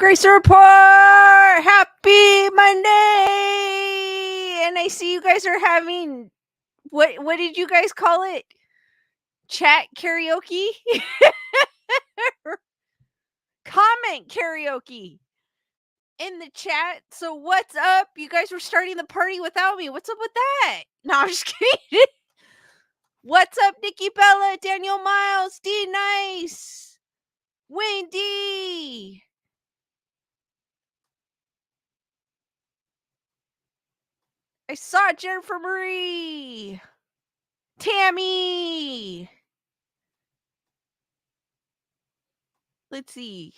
Grace Report! Happy Monday! And I see you guys are having what did you guys call it? Chat karaoke? Comment karaoke in the chat. So what's up? You guys were starting the party without me. What's up with that? No, I'm just kidding. What's up, Nikki Bella, Daniel Miles, D Nice, Wendy? I saw Jennifer Marie. Tammy. Let's see.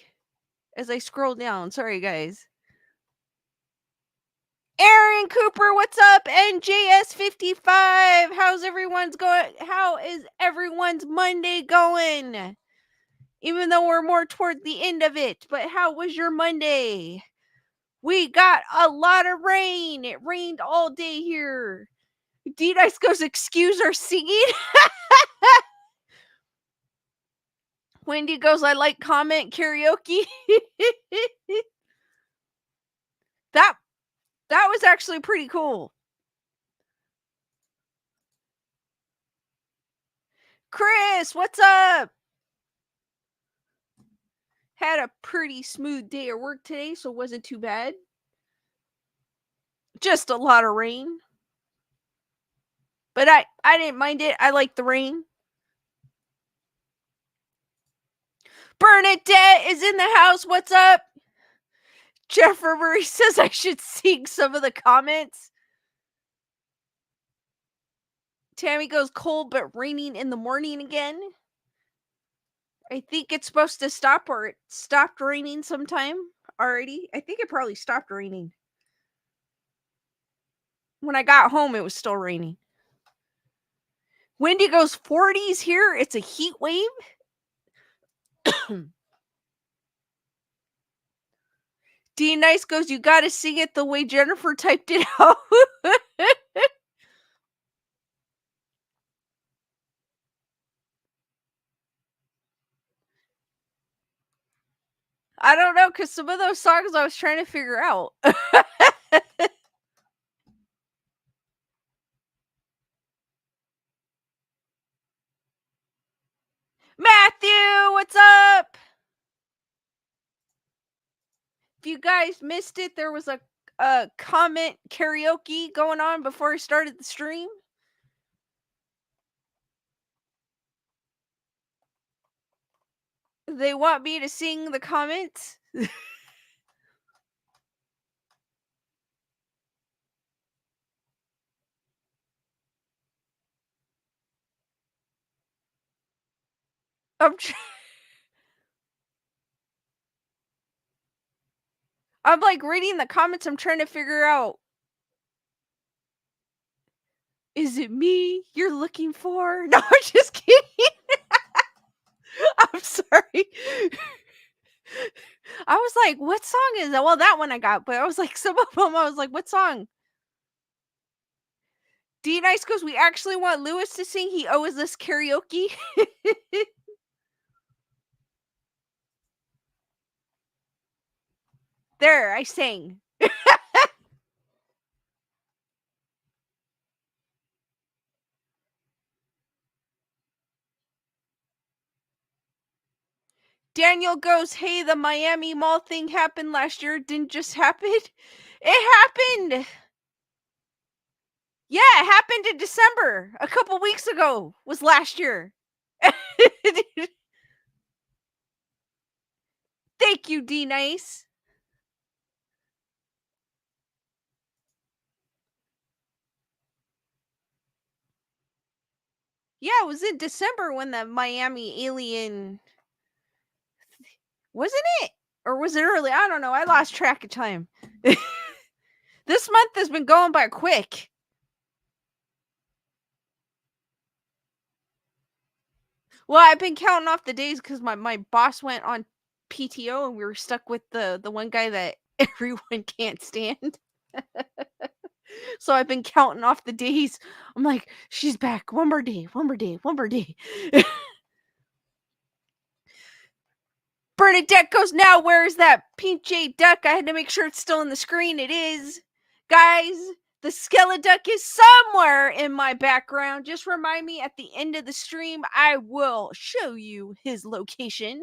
As I scroll down. Sorry, guys. Aaron Cooper, what's up? NJS55. How's everyone's going? How is everyone's Monday going? Even though we're more toward the end of it. But how was your Monday? We got a lot of rain. It rained all day here. D-Dice goes, excuse our singing. Wendy goes, I like comment karaoke. That was actually pretty cool. Chris, what's up? Had a pretty smooth day at work today, so it wasn't too bad. Just a lot of rain. But I didn't mind it. I like the rain. Bernadette is in the house. What's up? Jennifer Murray says I should sing some of the comments. Tammy goes, cold but raining in the morning again. I think it's supposed to stop, or it stopped raining sometime already. I think it probably stopped raining. When I got home, it was still raining. Wendy goes, 40s here. It's a heat wave. D Nice goes, you gotta sing it the way Jennifer typed it out. I don't know, because some of those songs I was trying to figure out. Matthew, what's up? If you guys missed it, there was a comment karaoke going on before I started the stream. They want me to sing the comments. I'm like reading the comments. I'm trying to figure out. Is it me you're looking for? No, I'm just kidding. I'm sorry. I was like, what song is that? Well, that one I got, but I was like, some of them, I was like, what song? D Nice goes, we actually want Lewis to sing. He owes us karaoke. There, I sang. Daniel goes, hey, the Miami Mall thing happened last year. It didn't just happen. It happened. Yeah, it happened in December. A couple weeks ago was last year. Thank you, D Nice. Yeah, it was in December when the Miami alien... Wasn't it? Or was it early? I don't know. I lost track of time. This month has been going by quick. Well, I've been counting off the days because my boss went on PTO and we were stuck with the one guy that everyone can't stand. So I've been counting off the days. I'm like, she's back. One more day, one more day, one more day. Bernadette goes, now where's that PJ duck? I had to make sure it's still on the screen. It is. Guys, the skeleduck is somewhere in my background. Just remind me at the end of the stream, I will show you his location.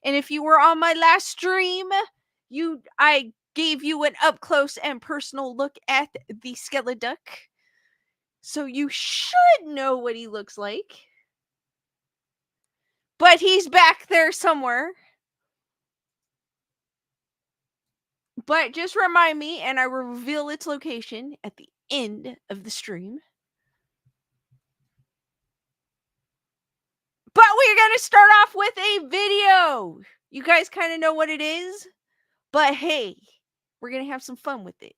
And if you were on my last stream, I gave you an up close and personal look at the skeleduck. So you should know what he looks like. But he's back there somewhere. But just remind me, and I will reveal its location at the end of the stream. But we're going to start off with a video. You guys kind of know what it is. But hey, we're going to have some fun with it.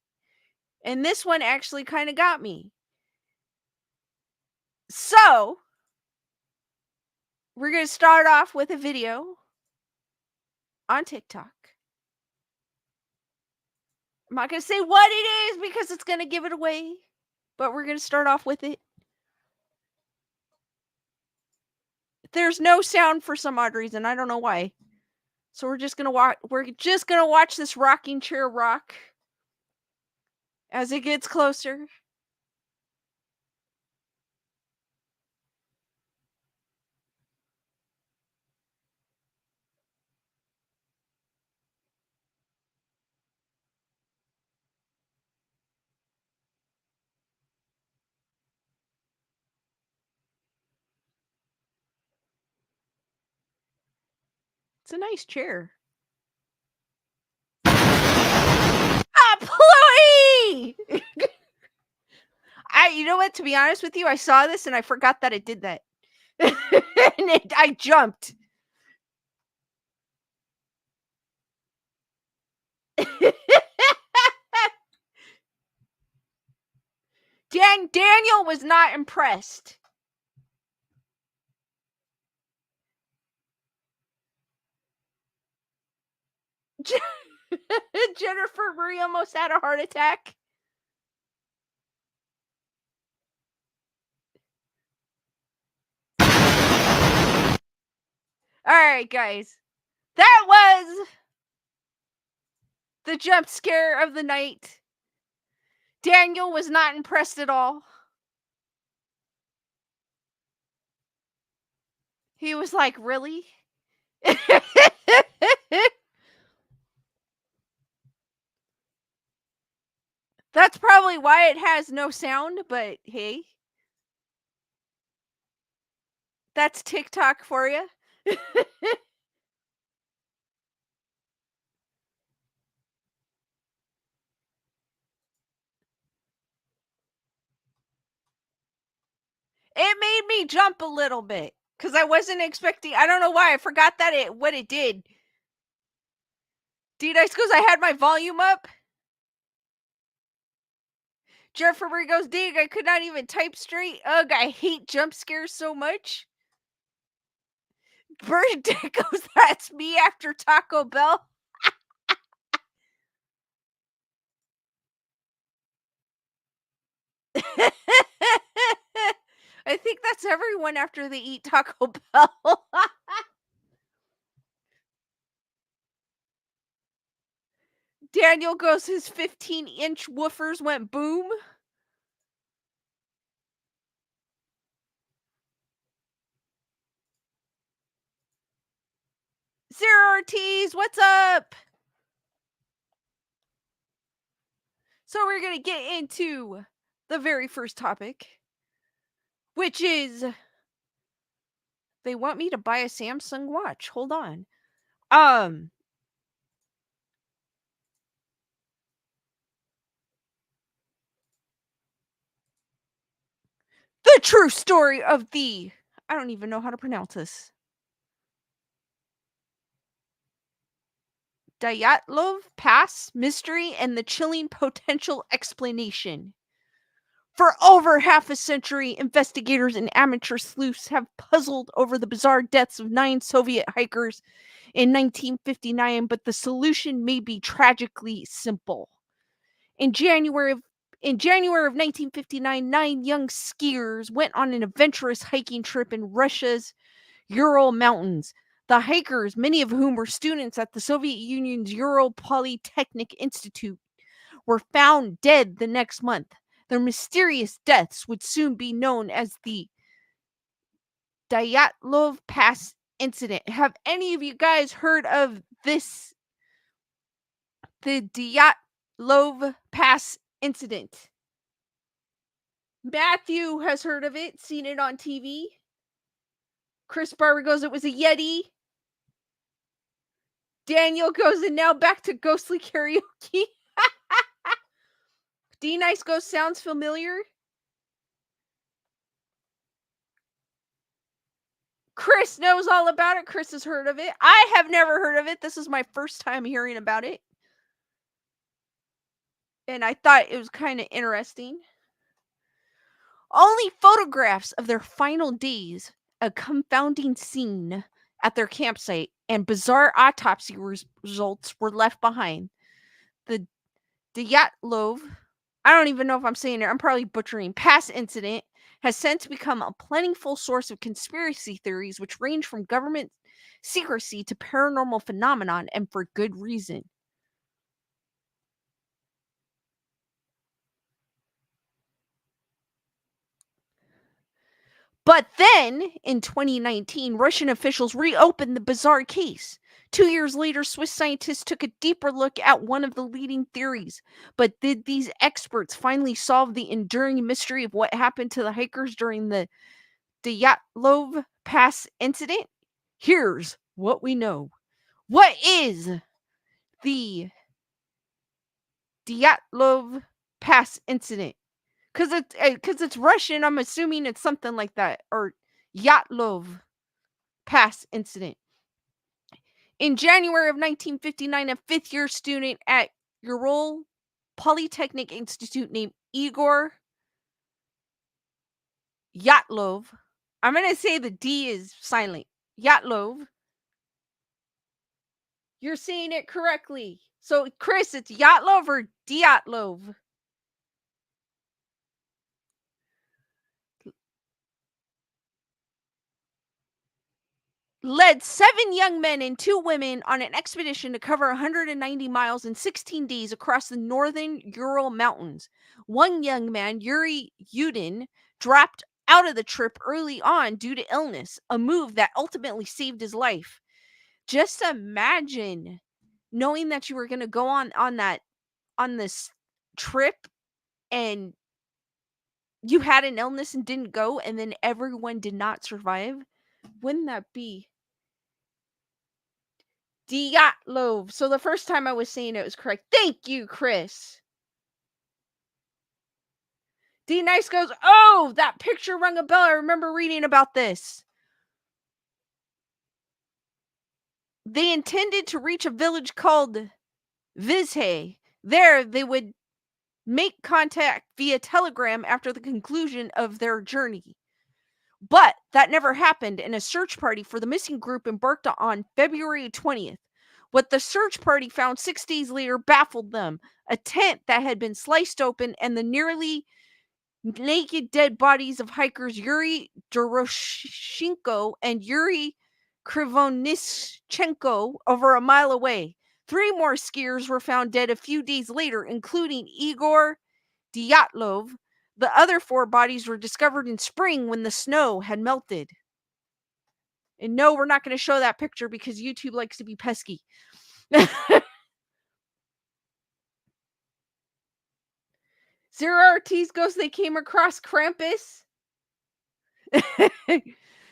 And this one actually kind of got me. So, we're going to start off with a video on TikTok. I'm not going to say what it is because it's going to give it away. But we're going to start off with it. There's no sound for some odd reason. I don't know why. So we're just going to watch this rocking chair rock as it gets closer. It's a nice chair. Employee! You know what? To be honest with you, I saw this and I forgot that it did that. And I jumped. Daniel was not impressed. Jennifer Marie almost had a heart attack. Alright, guys. That was the jump scare of the night. Daniel was not impressed at all. He was like, really? That's probably why it has no sound, but hey. That's TikTok for you. It made me jump a little bit because I wasn't expecting. I don't know why. I forgot what it did. D-Dice goes, I had my volume up. Jeffrey goes, dig, I could not even type straight. Ugh, I hate jump scares so much. Bernadette goes, that's me after Taco Bell. I think that's everyone after they eat Taco Bell. Daniel goes, his 15-inch woofers went boom. Zero Ortiz, what's up? So we're going to get into the very first topic, which is they want me to buy a Samsung watch. Hold on. The true story of I don't even know how to pronounce this. Dyatlov Pass mystery and the chilling potential explanation. For over half a century, investigators and amateur sleuths have puzzled over the bizarre deaths of 9 Soviet hikers in 1959, but the solution may be tragically simple. In January of 1959, 9 young skiers went on an adventurous hiking trip in Russia's Ural Mountains. The hikers, many of whom were students at the Soviet Union's Ural Polytechnic Institute, were found dead the next month. Their mysterious deaths would soon be known as the Dyatlov Pass incident. Have any of you guys heard of this? The Dyatlov Pass incident. Matthew has heard of it, seen it on TV. Chris Barber goes, it was a Yeti. Daniel goes, and now back to ghostly karaoke. D Nice goes, sounds familiar. Chris knows all about it. Chris has heard of it. I have never heard of it. This is my first time hearing about it. And I thought it was kind of interesting. Only photographs of their final days, a confounding scene at their campsite, and bizarre autopsy results were left behind. The Dyatlov, I don't even know if I'm saying it, I'm probably butchering, Pass incident has since become a plentiful source of conspiracy theories which range from government secrecy to paranormal phenomenon, and for good reason. But then, in 2019, Russian officials reopened the bizarre case. 2 years later, Swiss scientists took a deeper look at one of the leading theories. But did these experts finally solve the enduring mystery of what happened to the hikers during the Dyatlov Pass incident? Here's what we know. What is the Dyatlov Pass incident? Because it's Russian, I'm assuming it's something like that, or Dyatlov Pass incident. In January of 1959, a fifth-year student at Ural Polytechnic Institute named Igor Dyatlov, I'm going to say the D is silent, Dyatlov. You're saying it correctly. So, Chris, it's Dyatlov or Dyatlov? Led 7 young men and 2 women on an expedition to cover 190 miles in 16 days across the northern Ural Mountains. One young man, Yuri Yudin, dropped out of the trip early on due to illness, a move that ultimately saved his life. Just imagine knowing that you were going to go on this trip and you had an illness and didn't go, and then everyone did not survive. Wouldn't that be Dyatlov? So the first time I was saying it was correct. Thank you, Chris. D Nice goes, oh, that picture rung a bell. I remember reading about this. They intended to reach a village called Vizhe. There, they would make contact via telegram after the conclusion of their journey. But that never happened, and a search party for the missing group embarked on February 20th. What the search party found 6 days later baffled them. A tent that had been sliced open and the nearly naked dead bodies of hikers Yuri Doroshenko and Yuri Krivonischenko over a mile away. 3 more skiers were found dead a few days later, including Igor Dyatlov. The other 4 bodies were discovered in spring when the snow had melted. And no, we're not going to show that picture because YouTube likes to be pesky. Zero Ortiz goes, they came across Krampus.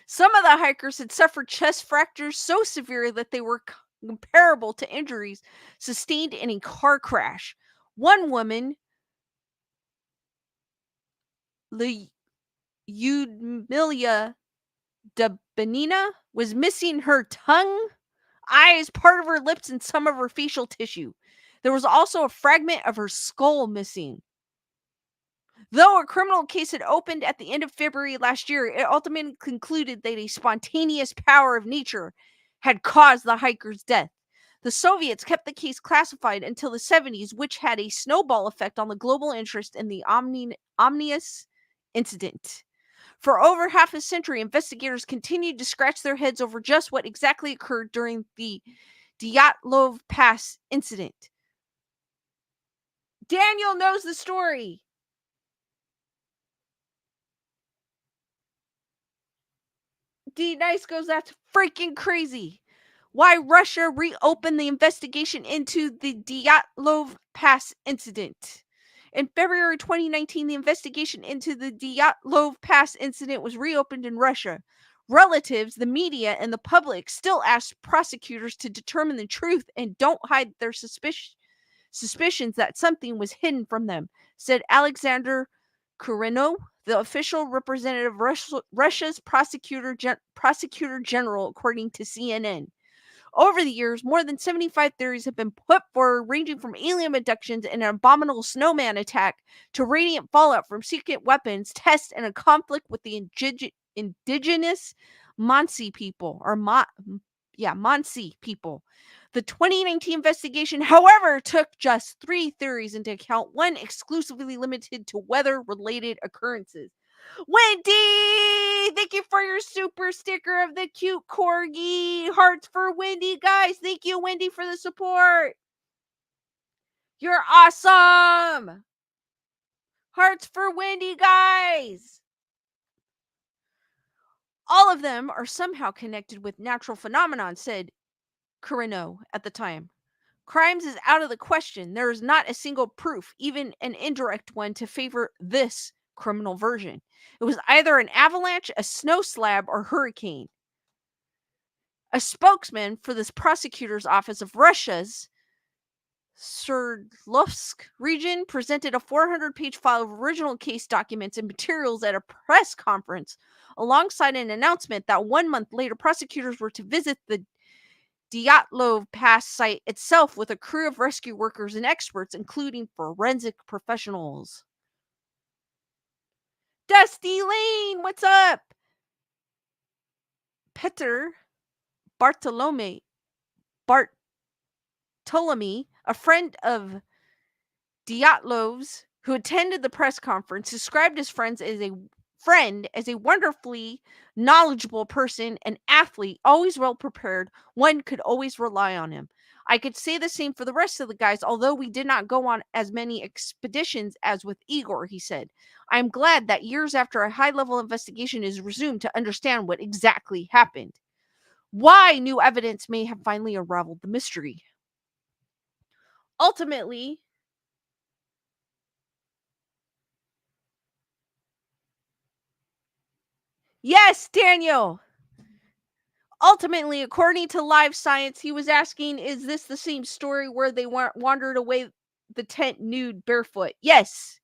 Some of the hikers had suffered chest fractures so severe that they were comparable to injuries sustained in a car crash. One woman, Lyudmila Dubinina, was missing her tongue, eyes, part of her lips, and some of her facial tissue. There was also a fragment of her skull missing. Though a criminal case had opened at the end of February last year, it ultimately concluded that a spontaneous power of nature had caused the hiker's death. The Soviets kept the case classified until the 70s, which had a snowball effect on the global interest in the ominous incident. For over half a century, investigators continued to scratch their heads over just what exactly occurred during the Dyatlov Pass incident. Daniel knows the story. D Nice goes, that's freaking crazy. Why Russia reopened the investigation into the Dyatlov Pass incident. In February 2019, the investigation into the Dyatlov Pass incident was reopened in Russia. Relatives, the media, and the public still ask prosecutors to determine the truth and don't hide their suspicions that something was hidden from them, said Alexander Kureno, the official representative of Russia's prosecutor general, according to CNN. Over the years, more than 75 theories have been put forward, ranging from alien abductions and an abominable snowman attack to radiant fallout from secret weapons tests and a conflict with the indigenous Mansi people, or Mansi people. The 2019 investigation, however, took just 3 theories into account, one exclusively limited to weather-related occurrences. Wendy, thank you for your super sticker of the cute corgi. Hearts for Wendy, guys. Thank you, Wendy, for the support. You're awesome. Hearts for Wendy, guys. All of them are somehow connected with natural phenomenon, said Carino at the time. Crimes is out of the question. There is not a single proof, even an indirect one, to favor this criminal version. It was either an avalanche, a snow slab, or hurricane. A spokesman for this prosecutor's office of Russia's Sverdlovsk region presented a 400-page file of original case documents and materials at a press conference, alongside an announcement that 1 month later prosecutors were to visit the Dyatlov Pass site itself with a crew of rescue workers and experts, including forensic professionals. Dusty Lane, what's up? Petr Bartolome, a friend of Dyatlov's who attended the press conference, described his friend as a wonderfully knowledgeable person, an athlete, always well prepared. One could always rely on him. I could say the same for the rest of the guys, although we did not go on as many expeditions as with Igor, he said. I'm glad that years after a high-level investigation is resumed to understand what exactly happened. Why new evidence may have finally unraveled the mystery. Ultimately, yes, Daniel. Ultimately, according to Live Science, he was asking, is this the same story where they wandered away the tent nude barefoot? Yes.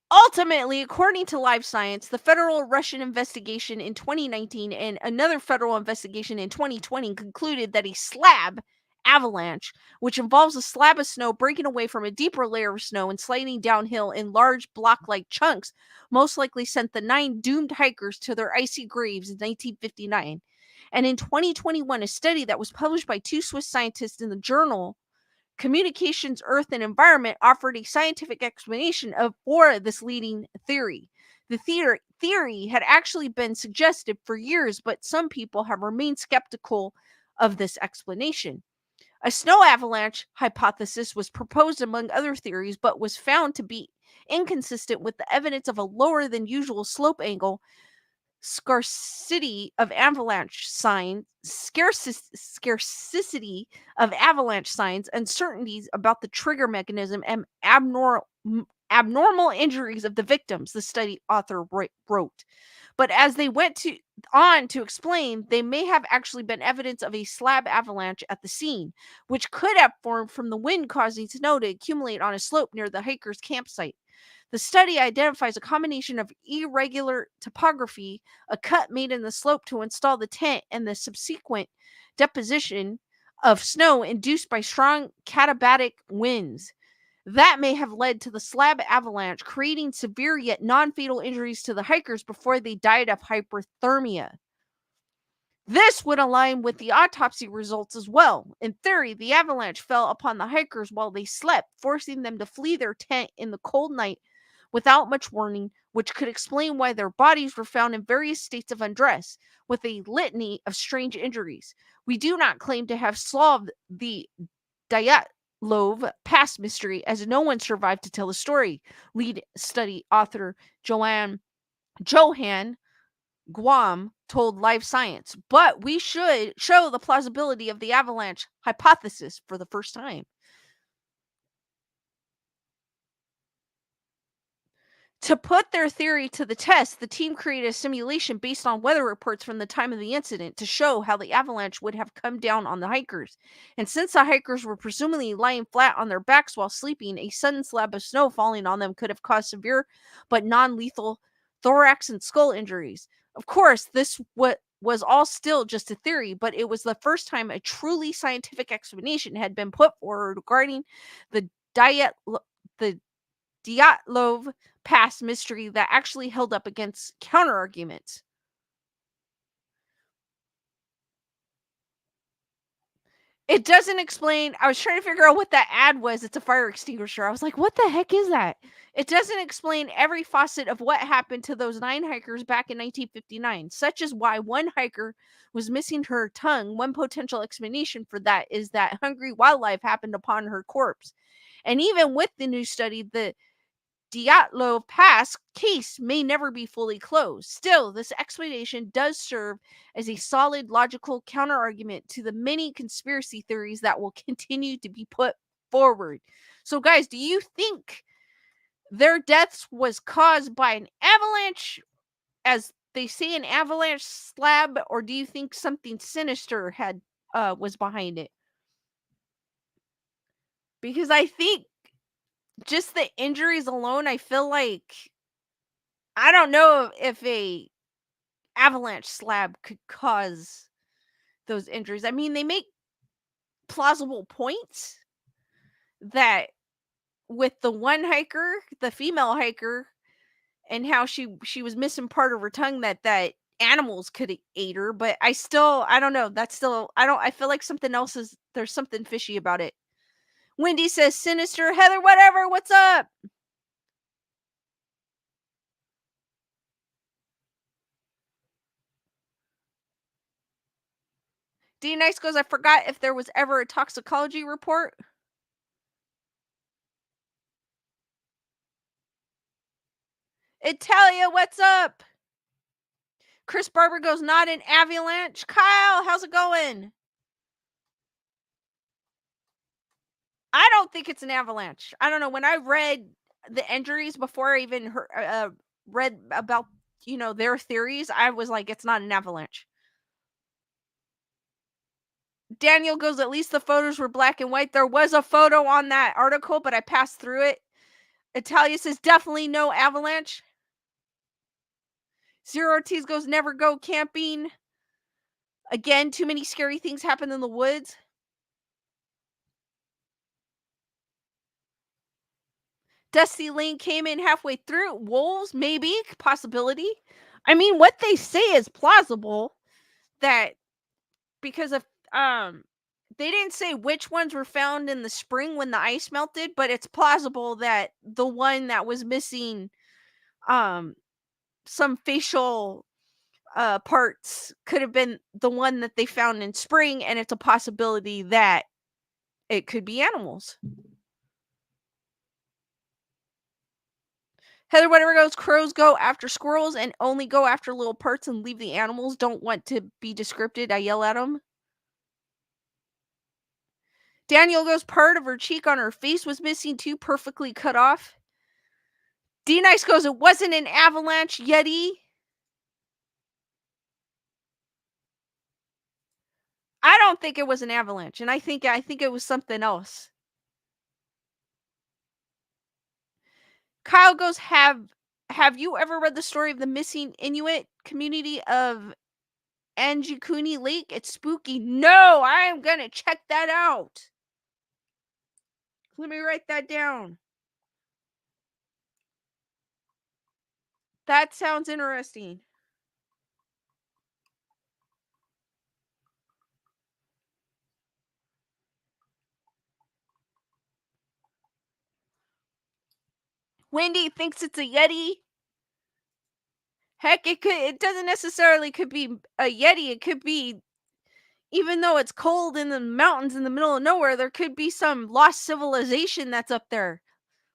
Ultimately, according to Live Science, the federal Russian investigation in 2019 and another federal investigation in 2020 concluded that a slab avalanche, which involves a slab of snow breaking away from a deeper layer of snow and sliding downhill in large block-like chunks, most likely sent the 9 doomed hikers to their icy graves in 1959. And in 2021, a study that was published by 2 Swiss scientists in the journal Communications, Earth, and Environment offered a scientific explanation for this leading theory. The theory had actually been suggested for years, but some people have remained skeptical of this explanation. A snow avalanche hypothesis was proposed among other theories, but was found to be inconsistent with the evidence of a lower than usual slope angle, scarcity of avalanche signs, scarcity of avalanche signs, uncertainties about the trigger mechanism, and abnormal injuries of the victims, the study author wrote. But as they went on to explain, they may have actually been evidence of a slab avalanche at the scene, which could have formed from the wind causing snow to accumulate on a slope near the hikers' campsite. The study identifies a combination of irregular topography, a cut made in the slope to install the tent, and the subsequent deposition of snow induced by strong katabatic winds. That may have led to the slab avalanche, creating severe yet non-fatal injuries to the hikers before they died of hypothermia. This would align with the autopsy results as well. In theory, the avalanche fell upon the hikers while they slept, forcing them to flee their tent in the cold night without much warning, which could explain why their bodies were found in various states of undress, with a litany of strange injuries. We do not claim to have solved the Dyatlov Pass mystery, as no one survived to tell the story. Lead study author Johan Guam told Live Science, but we should show the plausibility of the avalanche hypothesis for the first time. To put their theory to the test, the team created a simulation based on weather reports from the time of the incident to show how the avalanche would have come down on the hikers. And since the hikers were presumably lying flat on their backs while sleeping, a sudden slab of snow falling on them could have caused severe but non-lethal thorax and skull injuries. Of course, this was all still just a theory, but it was the first time a truly scientific explanation had been put forward regarding the the Dyatlov Pass mystery that actually held up against counter-arguments. It doesn't explain. I was trying to figure out what that ad was. It's a fire extinguisher. I was like, what the heck is that? It doesn't explain every facet of what happened to those 9 hikers back in 1959, such as why one hiker was missing her tongue. One potential explanation for that is that hungry wildlife happened upon her corpse. And even with the new study, the Dyatlov Pass case may never be fully closed. Still, this explanation does serve as a solid logical counterargument to the many conspiracy theories that will continue to be put forward. So, guys, do you think their deaths was caused by an avalanche, as they say, an avalanche slab, or do you think something sinister had was behind it? Because I think just the injuries alone, I feel like I don't know if a avalanche slab could cause those injuries. I mean, they make plausible points that with the one hiker, the female hiker, and how she was missing part of her tongue, that animals could eat her, but I don't know. That's still I feel like something else is there's something fishy about it. Wendy says sinister. Heather, whatever, what's up? D Nice goes, I forgot if there was ever a toxicology report. Italia, what's up? Chris Barber goes, not an avalanche. Kyle, how's it going? I don't think it's an avalanche. I don't know. When I read the injuries before I even read about, their theories, I was like, it's not an avalanche. Daniel goes, at least the photos were black and white. There was a photo on that article, but I passed through it. Italia says, definitely no avalanche. Zero Ortiz goes, never go camping. Again, too many scary things happen in the woods. Dusty Lane came in halfway through. Wolves, maybe, possibility. I mean, what they say is plausible that because of they didn't say which ones were found in the spring when the ice melted, but it's plausible that the one that was missing um some facial parts could have been the one that they found in spring, and it's a possibility that it could be animals. Heather whatever goes, crows go after squirrels and only go after little parts and leave the animals. Don't want to be descripted. I yell at them. Daniel goes, part of her cheek on her face was missing too, perfectly cut off. D Nice goes, it wasn't an avalanche, Yeti. I don't think it was an avalanche, and I think it was something else. Kyle goes, have you ever read the story of the missing Inuit community of Anjikuni Lake? It's spooky. No, I am gonna check that out. Let me write that down. That sounds interesting. Wendy thinks it's a Yeti. Heck, it doesn't necessarily could be a Yeti. It could be, even though it's cold in the mountains in the middle of nowhere, there could be some lost civilization that's up there,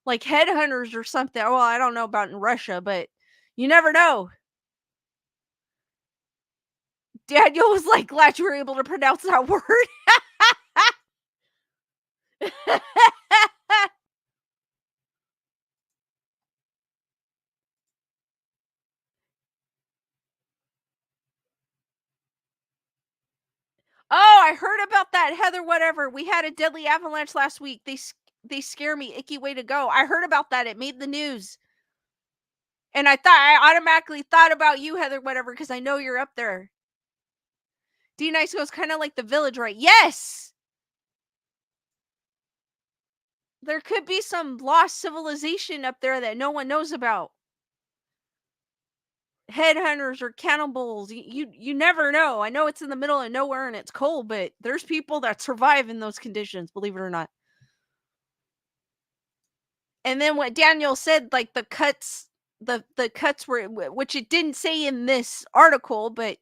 like headhunters or something. Well, I don't know about in Russia, but you never know. Daniel was like, glad you were able to pronounce that word. Oh, I heard about that, Heather. Whatever. We had a deadly avalanche last week. They scare me. Icky way to go. I heard about that. It made the news, and I automatically thought about you, Heather. Whatever, because I know you're up there. D Nice goes kind of like the village, right? Yes. There could be some lost civilization up there that no one knows about. Headhunters or cannibals. You never know. I know it's in the middle of nowhere and it's cold, but there's people that survive in those conditions, believe it or not. And then what Daniel said, like the cuts were, which it didn't say in this article, but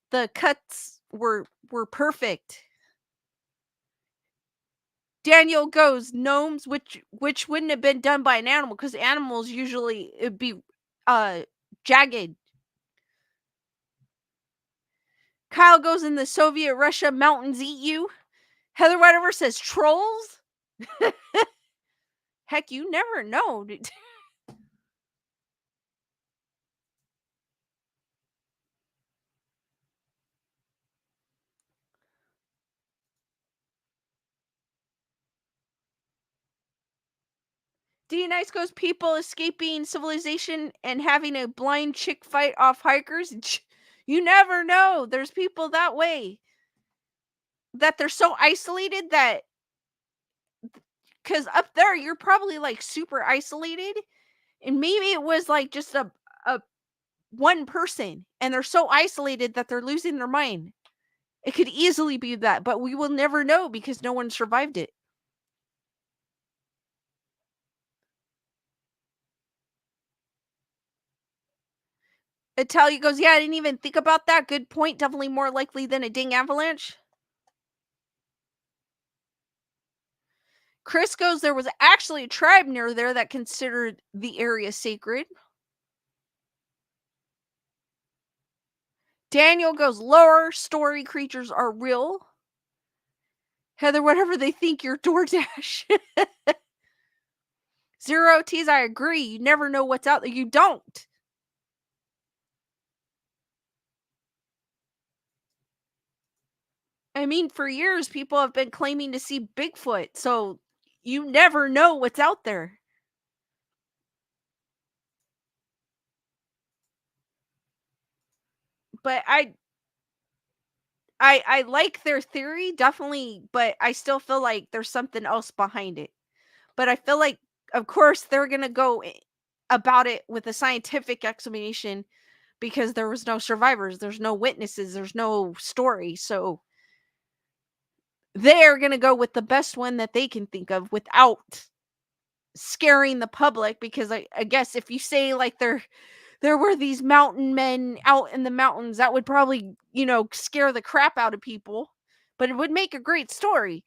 the cuts were perfect. Daniel goes gnomes, which wouldn't have been done by an animal, because animals usually it'd be uh jagged. Kyle goes, in the Soviet Russia, mountains eat you. Heather whatever says trolls. Heck, you never know. D Nice goes, people escaping civilization and having a blind chick fight off hikers. You never know. There's people that way, that they're so isolated that, because up there you're probably like super isolated, and maybe it was like just a one person, and they're so isolated that they're losing their mind. It could easily be that, but we will never know because no one survived it. Italia goes, yeah, I didn't even think about that. Good point. Definitely more likely than a dang avalanche. Chris goes, there was actually a tribe near there that considered the area sacred. Daniel goes, lower story creatures are real. Heather, whatever they think, you're DoorDash. Zero T's, I agree. You never know what's out there. You don't. I mean, for years, people have been claiming to see Bigfoot, so you never know what's out there. But I like their theory, definitely, but I still feel like there's something else behind it. But I feel like, of course, they're gonna go about it with a scientific explanation, because there was no survivors, there's no witnesses, there's no story, so they're gonna go with the best one that they can think of without scaring the public. Because I guess if you say like there were these mountain men out in the mountains, that would probably, scare the crap out of people, but it would make a great story.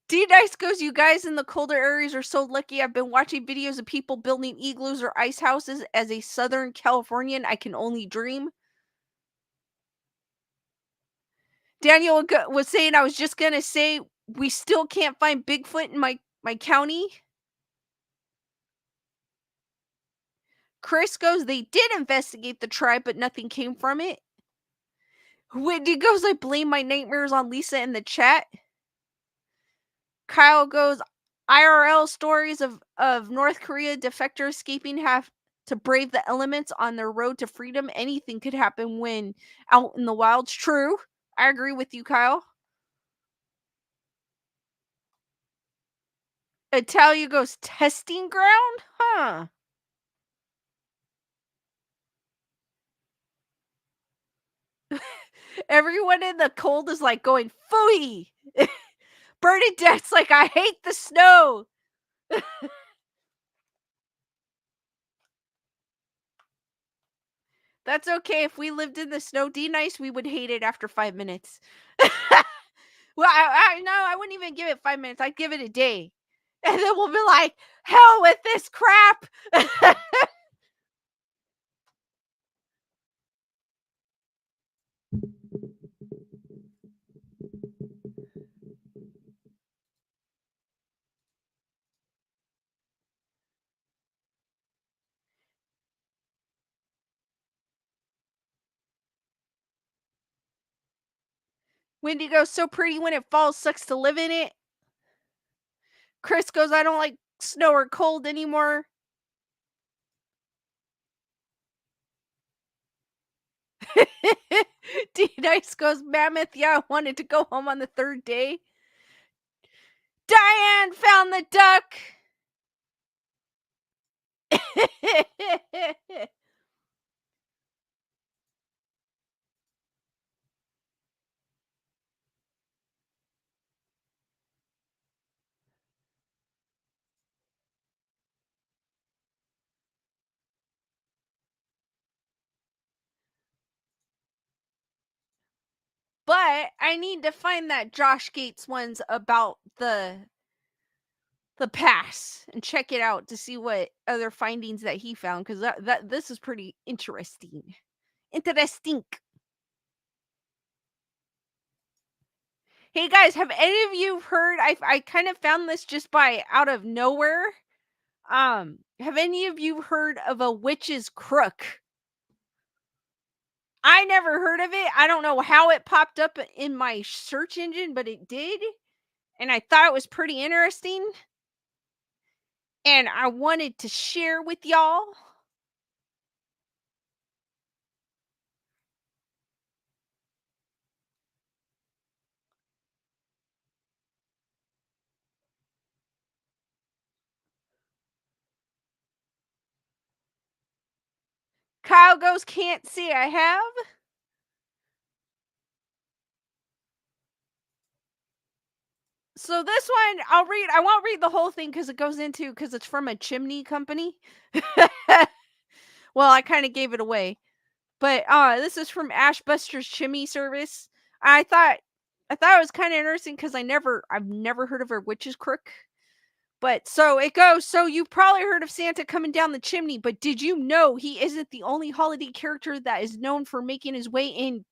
D Dice goes, you guys in the colder areas are so lucky. I've been watching videos of people building igloos or ice houses. As a Southern Californian, I can only dream. Daniel was saying, I was just going to say, we still can't find Bigfoot in my county. Chris goes, they did investigate the tribe, but nothing came from it. Wendy goes, I blame my nightmares on Lisa in the chat. Kyle goes, IRL stories of North Korea defector escaping have to brave the elements on their road to freedom. Anything could happen when out in the wilds. True. I agree with you, Kyle. Italia goes, testing ground? Huh. Everyone in the cold is like going, phooey. Bernadette's like, I hate the snow. That's okay. If we lived in the snow D-nice, we would hate it after 5 minutes. Well, no, I wouldn't even give it 5 minutes. I'd give it a day. And then we'll be like, "Hell with this crap." Wendy goes, "So pretty when it falls, sucks to live in it." Chris goes, "I don't like snow or cold anymore." D-Nice goes, "Mammoth, yeah, I wanted to go home on the 3rd day." Diane found the duck. But I need to find that Josh Gates ones about the pass and check it out to see what other findings that he found, because that this is pretty interesting. Interesting. Hey guys, have any of you heard? I kind of found this just by out of nowhere. Have any of you heard of a witch's crook? I never heard of it. I don't know how it popped up in my search engine, but it did. And I thought it was pretty interesting. And I wanted to share with y'all. Kyle goes, can't see I have. So this one, I won't read the whole thing because it goes into, because it's from a chimney company. Well, I kind of gave it away. But this is from Ashbuster's Chimney Service. I thought I thought it was kind of interesting because I've never heard of a witch's crook. But so it goes. So you've probably heard of Santa coming down the chimney, but did you know he isn't the only holiday character that is known for making his way in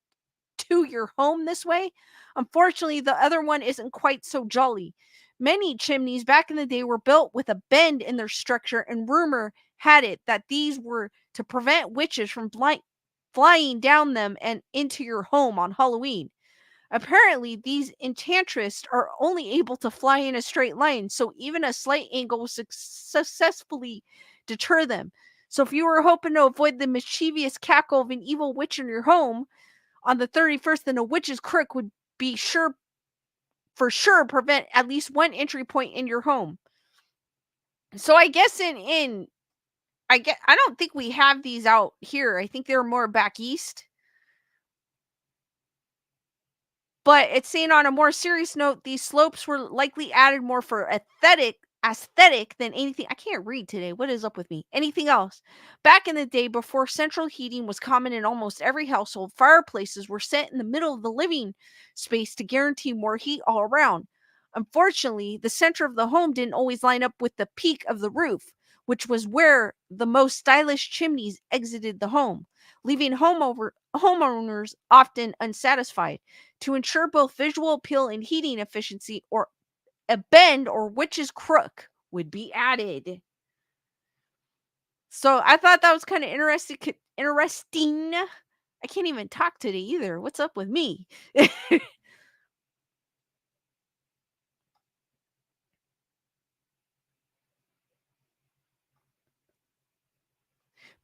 to your home this way? Unfortunately, the other one isn't quite so jolly. Many chimneys back in the day were built with a bend in their structure, and rumor had it that these were to prevent witches from flying down them and into your home on Halloween. Apparently, these enchantress are only able to fly in a straight line, so even a slight angle will successfully deter them. So if you were hoping to avoid the mischievous cackle of an evil witch in your home on the 31st, then a witch's crook would be sure for sure prevent at least one entry point in your home. So I guess in I don't think we have these out here. I think they're more back east. But it's saying on a more serious note, these slopes were likely added more for aesthetic than anything. I can't read today. What is up with me? Anything else? Back in the day, before central heating was common in almost every household, fireplaces were set in the middle of the living space to guarantee more heat all around. Unfortunately, the center of the home didn't always line up with the peak of the roof, which was where the most stylish chimneys exited the home, leaving homeowners often unsatisfied. To ensure both visual appeal and heating efficiency, or a bend or witch's crook would be added. So I thought that was kind of interesting. Interesting. I can't even talk today either. What's up with me?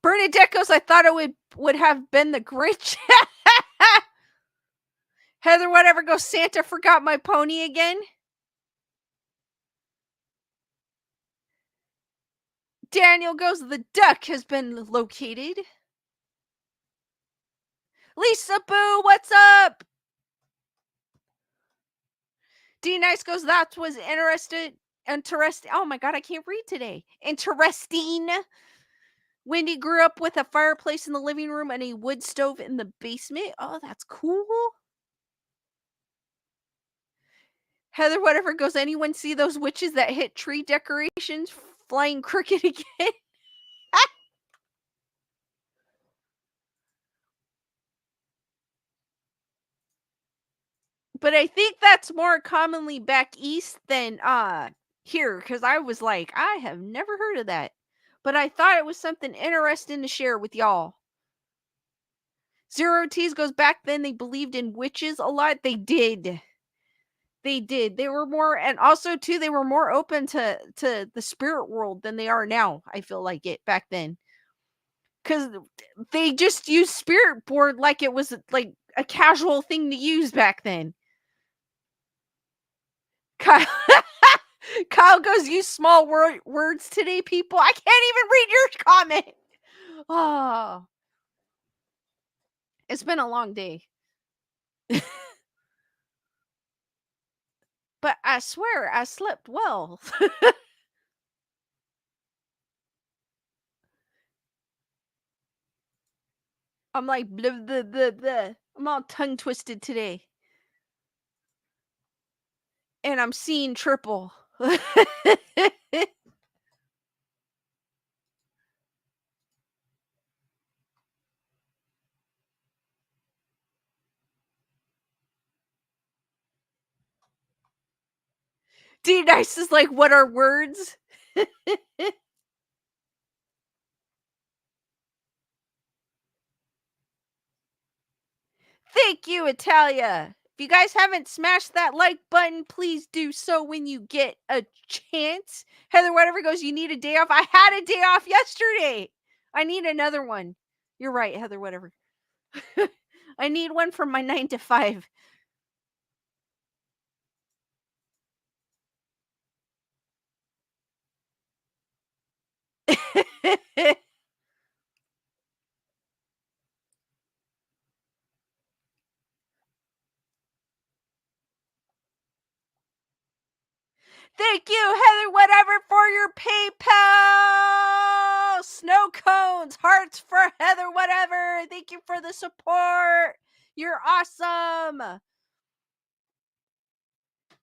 Bernadette goes, I thought it would have been the Grinch. Heather, whatever goes, Santa forgot my pony again. Daniel goes, the duck has been located. Lisa Boo, what's up? D Nice goes, that was interesting. Oh my god, I can't read today. Interesting. Wendy grew up with a fireplace in the living room and a wood stove in the basement. Oh, that's cool. Heather Whatever goes, anyone see those witches that hit tree decorations flying crooked again? But I think that's more commonly back east than here, because I was like, I have never heard of that. But I thought it was something interesting to share with y'all. Zero T's goes, back then they believed in witches a lot. They did. They did. They were more, and also too, they were more open to the spirit world than they are now. I feel like it back then, because they just used spirit board like it was like a casual thing to use back then. Kyle, Kyle goes, use small words today, people. I can't even read your comment. Oh, it's been a long day. But I swear I slept well. I'm like, blah, blah, blah, blah. I'm all tongue twisted today. And I'm seeing triple. D Nice is like, what are words? Thank you, Italia. If you guys haven't smashed that like button, please do so when you get a chance. Heather Whatever goes, you need a day off. I had a day off yesterday. I need another one. You're right, Heather Whatever. I need one from my 9 to 5. Thank you, Heather Whatever, for your PayPal. Snow cones, hearts for Heather Whatever. Thank you for the support. You're awesome.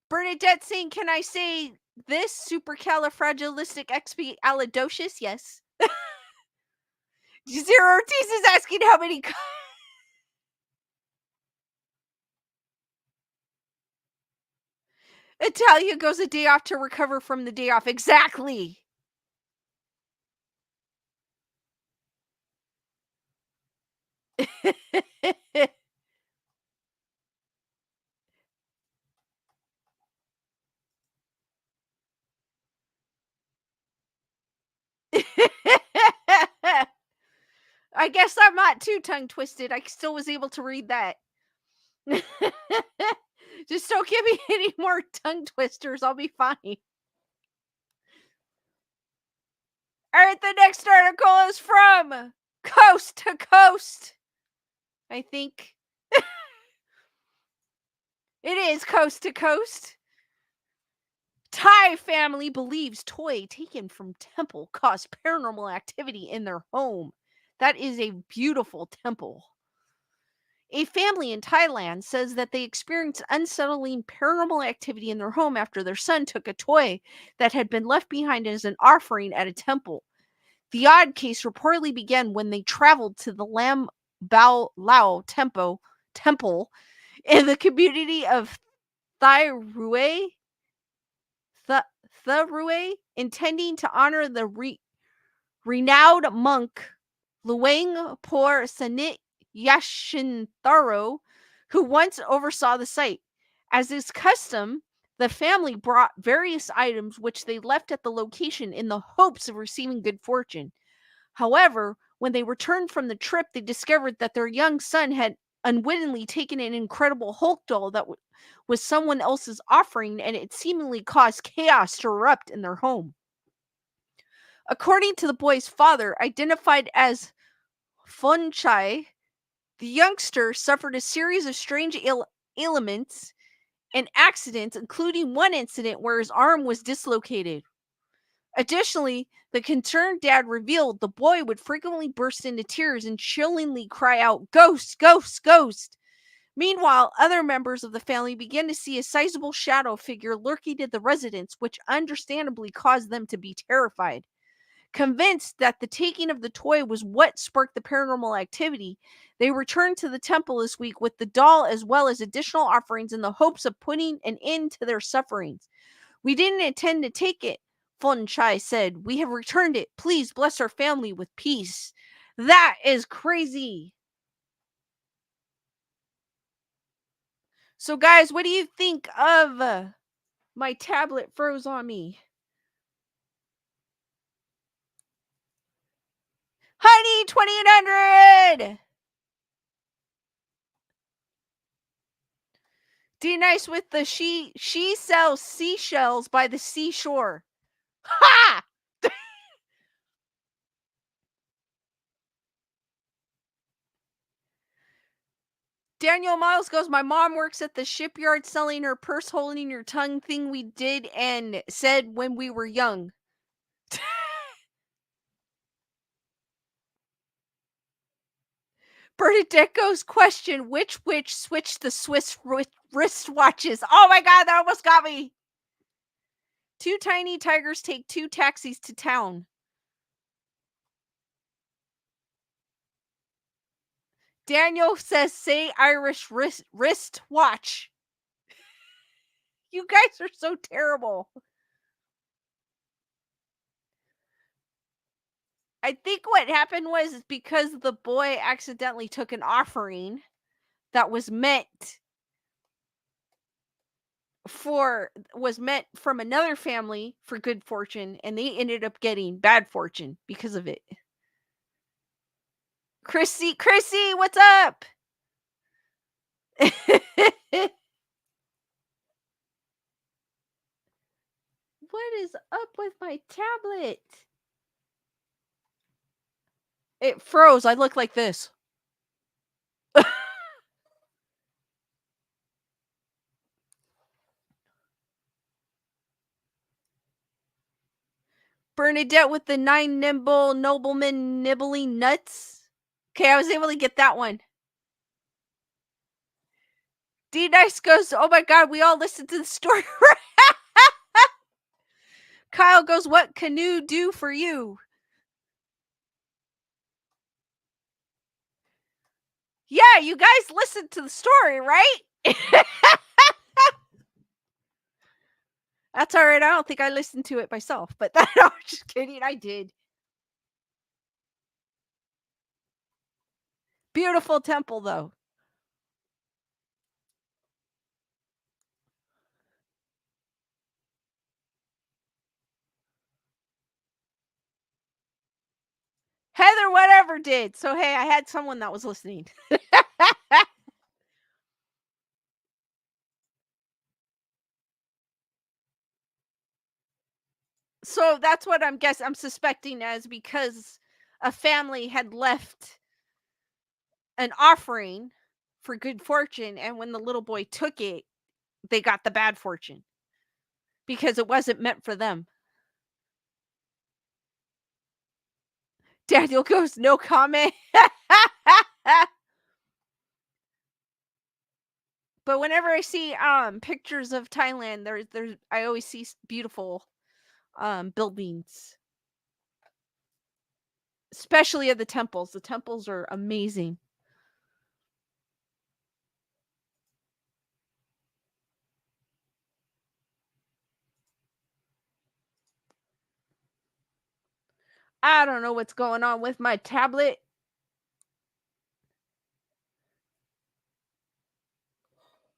Bernadette saying, can I say this? Supercalifragilisticexpialidocious? Yes. Zero Ortiz is asking how many. Italia goes a day off to recover from the day off. Exactly. I guess I'm not too tongue twisted. I still was able to read that. Just don't give me any more tongue twisters. I'll be fine. All right, the next article is from Coast to Coast. I think it is Coast to Coast. Thai family believes toy taken from temple caused paranormal activity in their home. That is a beautiful temple. A family in Thailand says that they experienced unsettling paranormal activity in their home after their son took a toy that had been left behind as an offering at a temple. The odd case reportedly began when they traveled to the Lam Bao Lao temple in the community of Thai Rue, intending to honor the renowned monk Luang Por Sanit Yashintharo, who once oversaw the site. As is custom, the family brought various items which they left at the location in the hopes of receiving good fortune. However, when they returned from the trip, they discovered that their young son had unwittingly taken an incredible Hulk doll that was someone else's offering, and it seemingly caused chaos to erupt in their home. According to the boy's father, identified as Fun Chai, the youngster suffered a series of strange ailments and accidents, including one incident where his arm was dislocated. Additionally, the concerned dad revealed the boy would frequently burst into tears and chillingly cry out, "Ghost, ghost, ghost." Meanwhile, other members of the family began to see a sizable shadow figure lurking in the residence, which understandably caused them to be terrified. Convinced that the taking of the toy was what sparked the paranormal activity, they returned to the temple this week with the doll as well as additional offerings in the hopes of putting an end to their sufferings. "We didn't intend to take it," Fun Chai said. "We have returned it. Please bless our family with peace." That is crazy. So, guys, what do you think of my tablet froze on me? Honey, 2800! D Nice with the she sells seashells by the seashore. Ha! Daniel Miles goes, "My mom works at the shipyard selling her purse holding your tongue thing we did and said when we were young." Bernadette goes, "Question, which witch switched the Swiss wristwatches?" Oh my god, that almost got me. Two tiny tigers take two taxis to town. Daniel says, "Say Irish wrist watch." You guys are so terrible. I think what happened was because the boy accidentally took an offering that was meant from another family for good fortune, and they ended up getting bad fortune because of it. Chrissy, what's up? What is up with my tablet? It froze. I look like this. Bernadette with the 9 nimble noblemen nibbling nuts. Okay, I was able to get that one. D Nice goes, "Oh my god, we all listened to the story." Kyle goes, "What canoe do for you?" Yeah, you guys listened to the story, right? That's all right. I don't think I listened to it myself, but no, I'm just kidding. I did. Beautiful temple, though. Heather, whatever did. So, hey, I had someone that was listening. So that's what I'm suspecting as because a family had left an offering for good fortune, and when the little boy took it, they got the bad fortune because it wasn't meant for them. Daniel goes, "No comment." But whenever I see pictures of Thailand, there's I always see beautiful buildings, especially of the temples. The temples are amazing. I don't know what's going on with my tablet.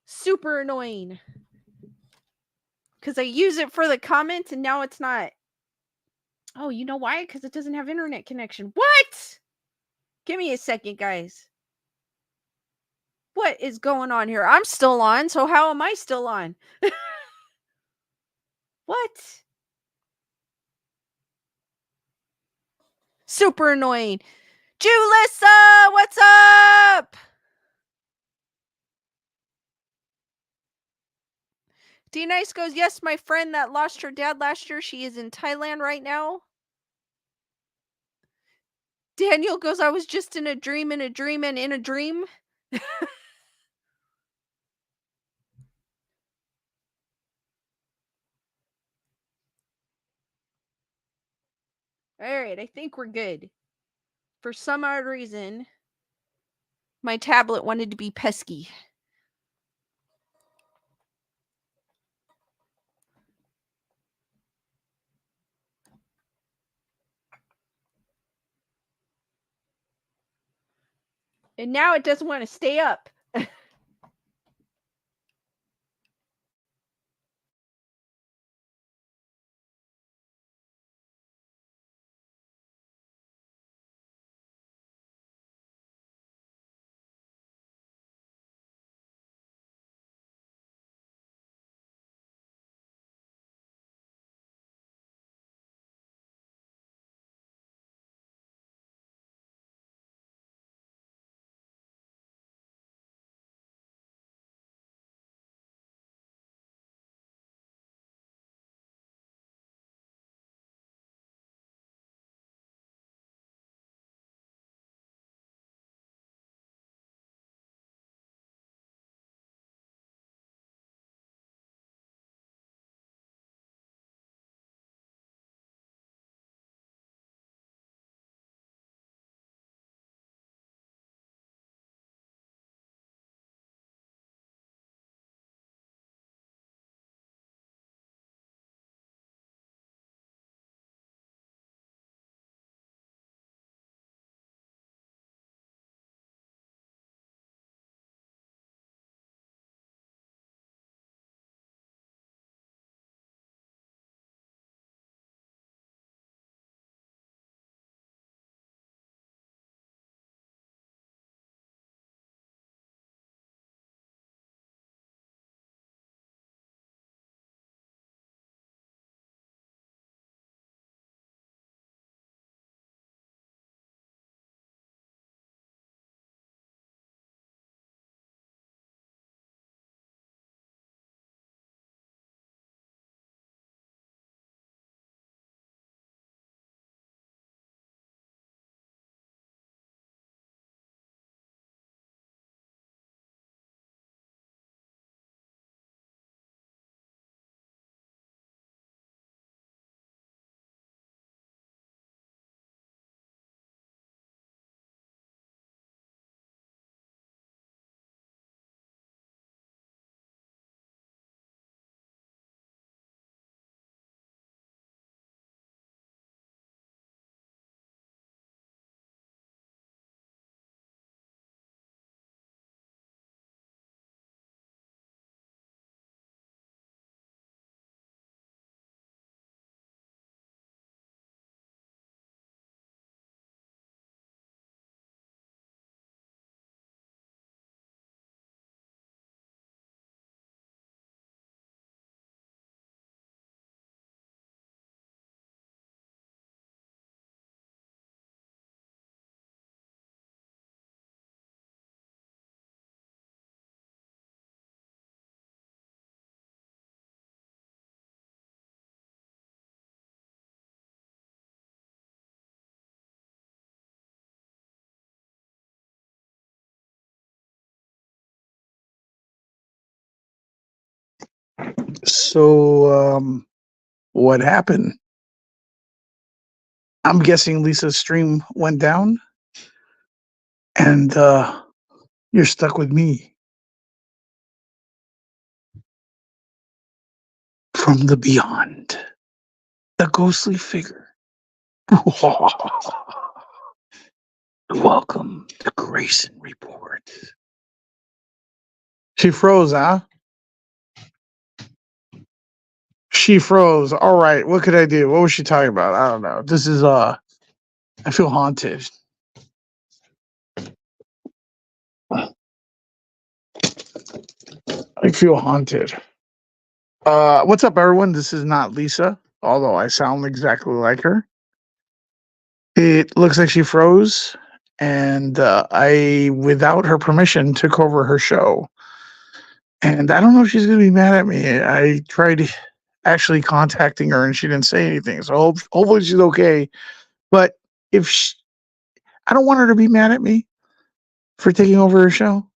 Super annoying. Because I use it for the comments and now it's not. Oh, you know why? Because it doesn't have internet connection. What? Give me a second, guys. What is going on here? I'm still on, so how am I still on? What? Super annoying. Julissa, what's up? D-Nice goes, yes, my friend that lost her dad last year, she is in Thailand right now. Daniel goes, I was just in a dream, in a dream, and in a dream. Alright, I think we're good. For some odd reason, my tablet wanted to be pesky. And now it doesn't want to stay up. So, what happened? I'm guessing Lisa's stream went down, and you're stuck with me from the beyond, the ghostly figure. Welcome to Grayson Report. She froze, huh? She froze. All right. What could I do? What was she talking about? I don't know. This is I feel haunted. I feel haunted. What's up, everyone? This is not Lisa, although I sound exactly like her. It looks like she froze, and I, without her permission, took over her show. And I don't know if she's going to be mad at me. I tried actually contacting her and she didn't say anything. So hopefully she's okay. But if she, I don't want her to be mad at me for taking over her show.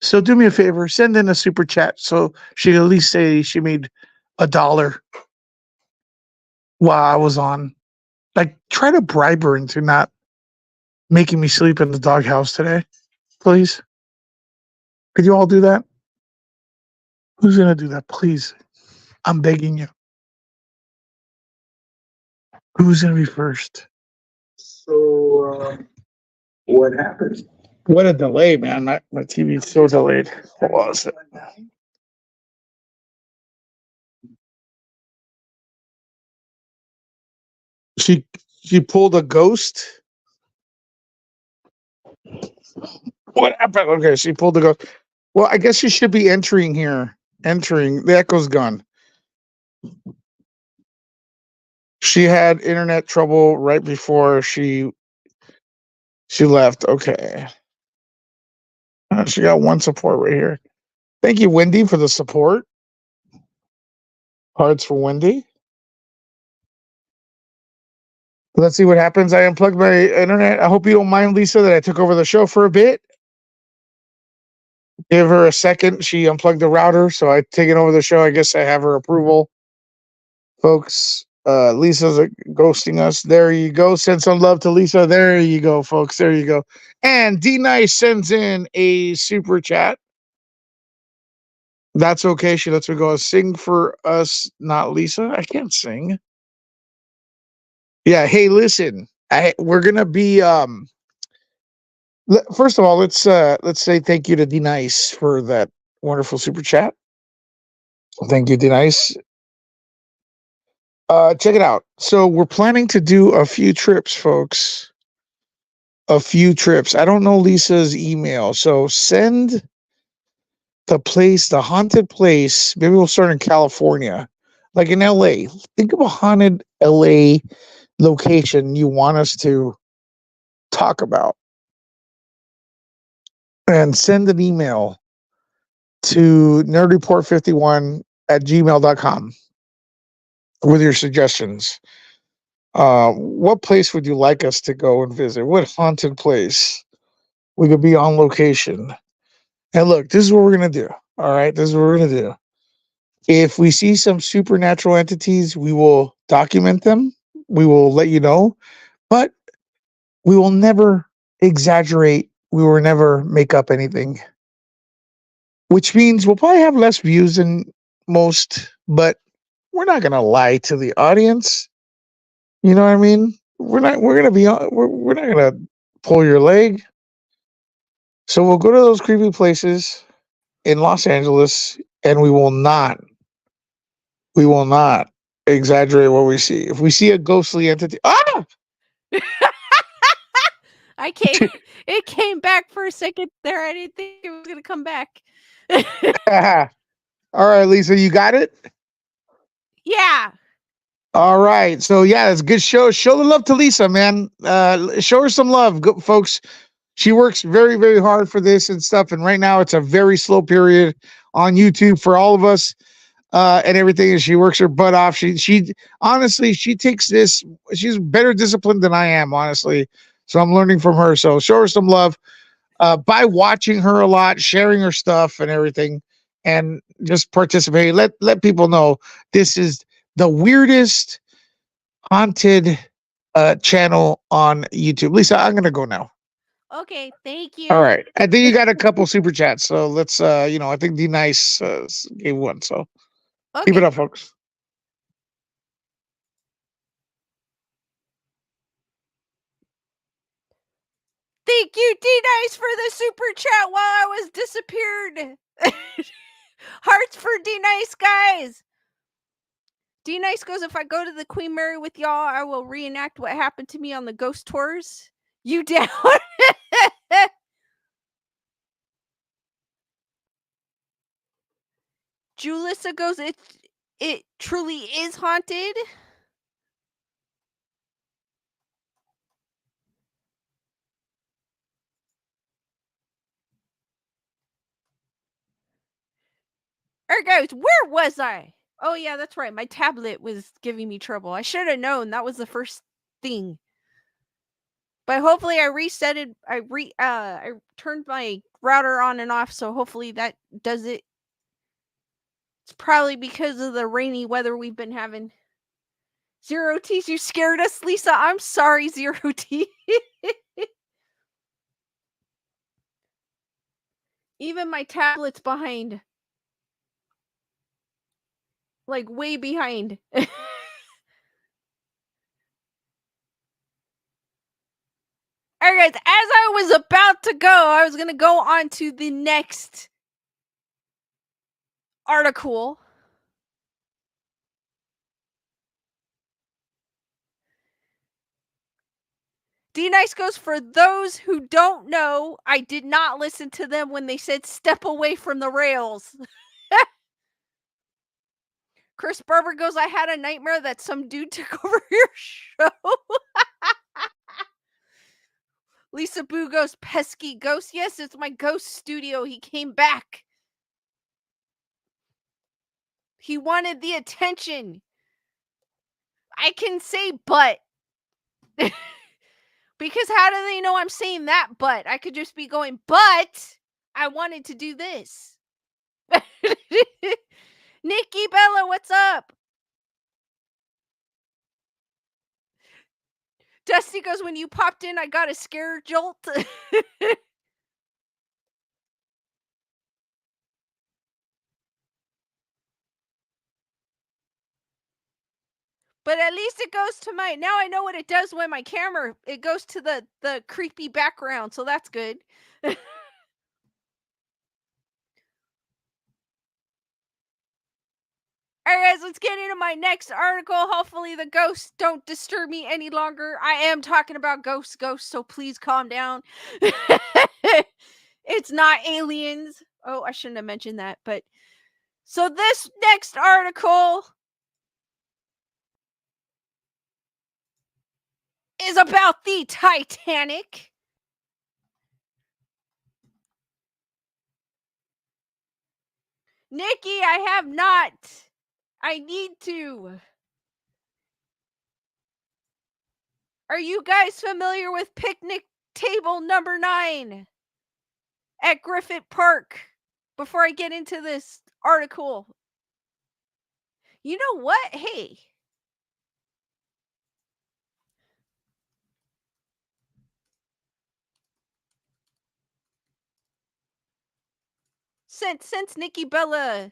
So do me a favor, send in a super chat so she can at least say she made $1 while I was on. Like, try to bribe her into not making me sleep in the doghouse today, please. Could you all do that? Who's gonna do that, please? I'm begging you. Who's gonna be first? So, what happened? What a delay, man! My TV is so delayed. What was it? She she pulled a ghost. What happened? Okay, she pulled the ghost. Well, I guess she should be entering here. Entering. The echo's gone. She had internet trouble right before she left. Okay. She got one support right here. Thank you, Wendy, for the support. Hearts for Wendy. Let's see what happens. I unplugged my internet. I hope you don't mind, Lisa, that I took over the show for a bit. Give her a second. She unplugged the router, so I've taken over the show. I guess I have her approval. Folks, Lisa's ghosting us. There you go. Send some love to Lisa. There you go, folks. There you go. And D Nice sends in a super chat. That's okay. She lets me go. Sing for us, not Lisa. I can't sing. Yeah. Hey, listen. We're gonna be first of all, let's say thank you to D Nice for that wonderful super chat. Thank you, D Nice. Check it out. So we're planning to do a few trips, folks. A few trips. I don't know Lisa's email, so send the haunted place. Maybe we'll start in California, like in LA. Think of a haunted LA location you want us to talk about, and send an email to nerdreport51 at gmail.com with your suggestions. What place would you like us to go and visit? What haunted place we could be on location? And look, this is what we're gonna do. All right, this is what we're gonna do. If we see some supernatural entities, we will document them. We will let you know, but we will never exaggerate. We will never make up anything, which means we'll probably have less views than most, but we're not gonna lie to the audience. You know what I mean? We're gonna be we're not gonna pull your leg. So we'll go to those creepy places in Los Angeles, and we will not exaggerate what we see. If we see a ghostly entity, I came. It came back for a second there. I didn't think it was gonna come back. all right, Lisa, you got it. Yeah. All right, so yeah, it's a good show. Show the love to Lisa, man. Show her some love, folks. She works very, very hard for this and stuff. And right now, it's a very slow period on YouTube for all of us and everything. And she works her butt off. She honestly, she takes this. She's better disciplined than I am, honestly. So I'm learning from her. So show her some love by watching her a lot, sharing her stuff and everything, and just participate. Let people know this is the weirdest haunted channel on YouTube. Lisa, I'm gonna go now. Okay. Thank All you. right. I think you got a couple super chats. So let's I think D Nice gave one. So keep it Okay. up, folks. Thank you, D Nice, for the super chat while I was disappeared. Hearts for D Nice, guys. D Nice goes, if I go to the Queen Mary with y'all, I will reenact what happened to me on the ghost tours. You down? Julissa goes, it truly is haunted. Alright, guys, where was I? Oh, yeah, that's right. My tablet was giving me trouble. I should have known that was the first thing. But hopefully I reset it. I turned my router on and off, so hopefully that does it. It's probably because of the rainy weather we've been having. Zero T's, you scared us, Lisa. I'm sorry, Zero T. Even my tablet's behind. Like, way behind. Alright, guys, as I was about to go, I was gonna go on to the next article. D-Nice goes, for those who don't know, I did not listen to them when they said step away from the rails. Chris Barber goes, I had a nightmare that some dude took over your show. Lisa Boo goes, pesky ghost. Yes, it's my ghost studio. He came back. He wanted the attention. I can say but. Because how do they know I'm saying that but? I could just be going, but I wanted to do this. Nikki Bella, what's up? Dusty goes, when you popped in, I got a scare jolt. But at least it goes to my, now I know what it does when my camera, it goes to the creepy background, so that's good. Alright, guys, let's get into my next article. Hopefully the ghosts don't disturb me any longer. I am talking about ghosts, so please calm down. It's not aliens. Oh, I shouldn't have mentioned that, but so this next article is about the Titanic. Nikki, I have not. I need to. Are you guys familiar with picnic table number 9 at Griffith Park? Before I get into this article, you know what? Hey. Since Nikki Bella,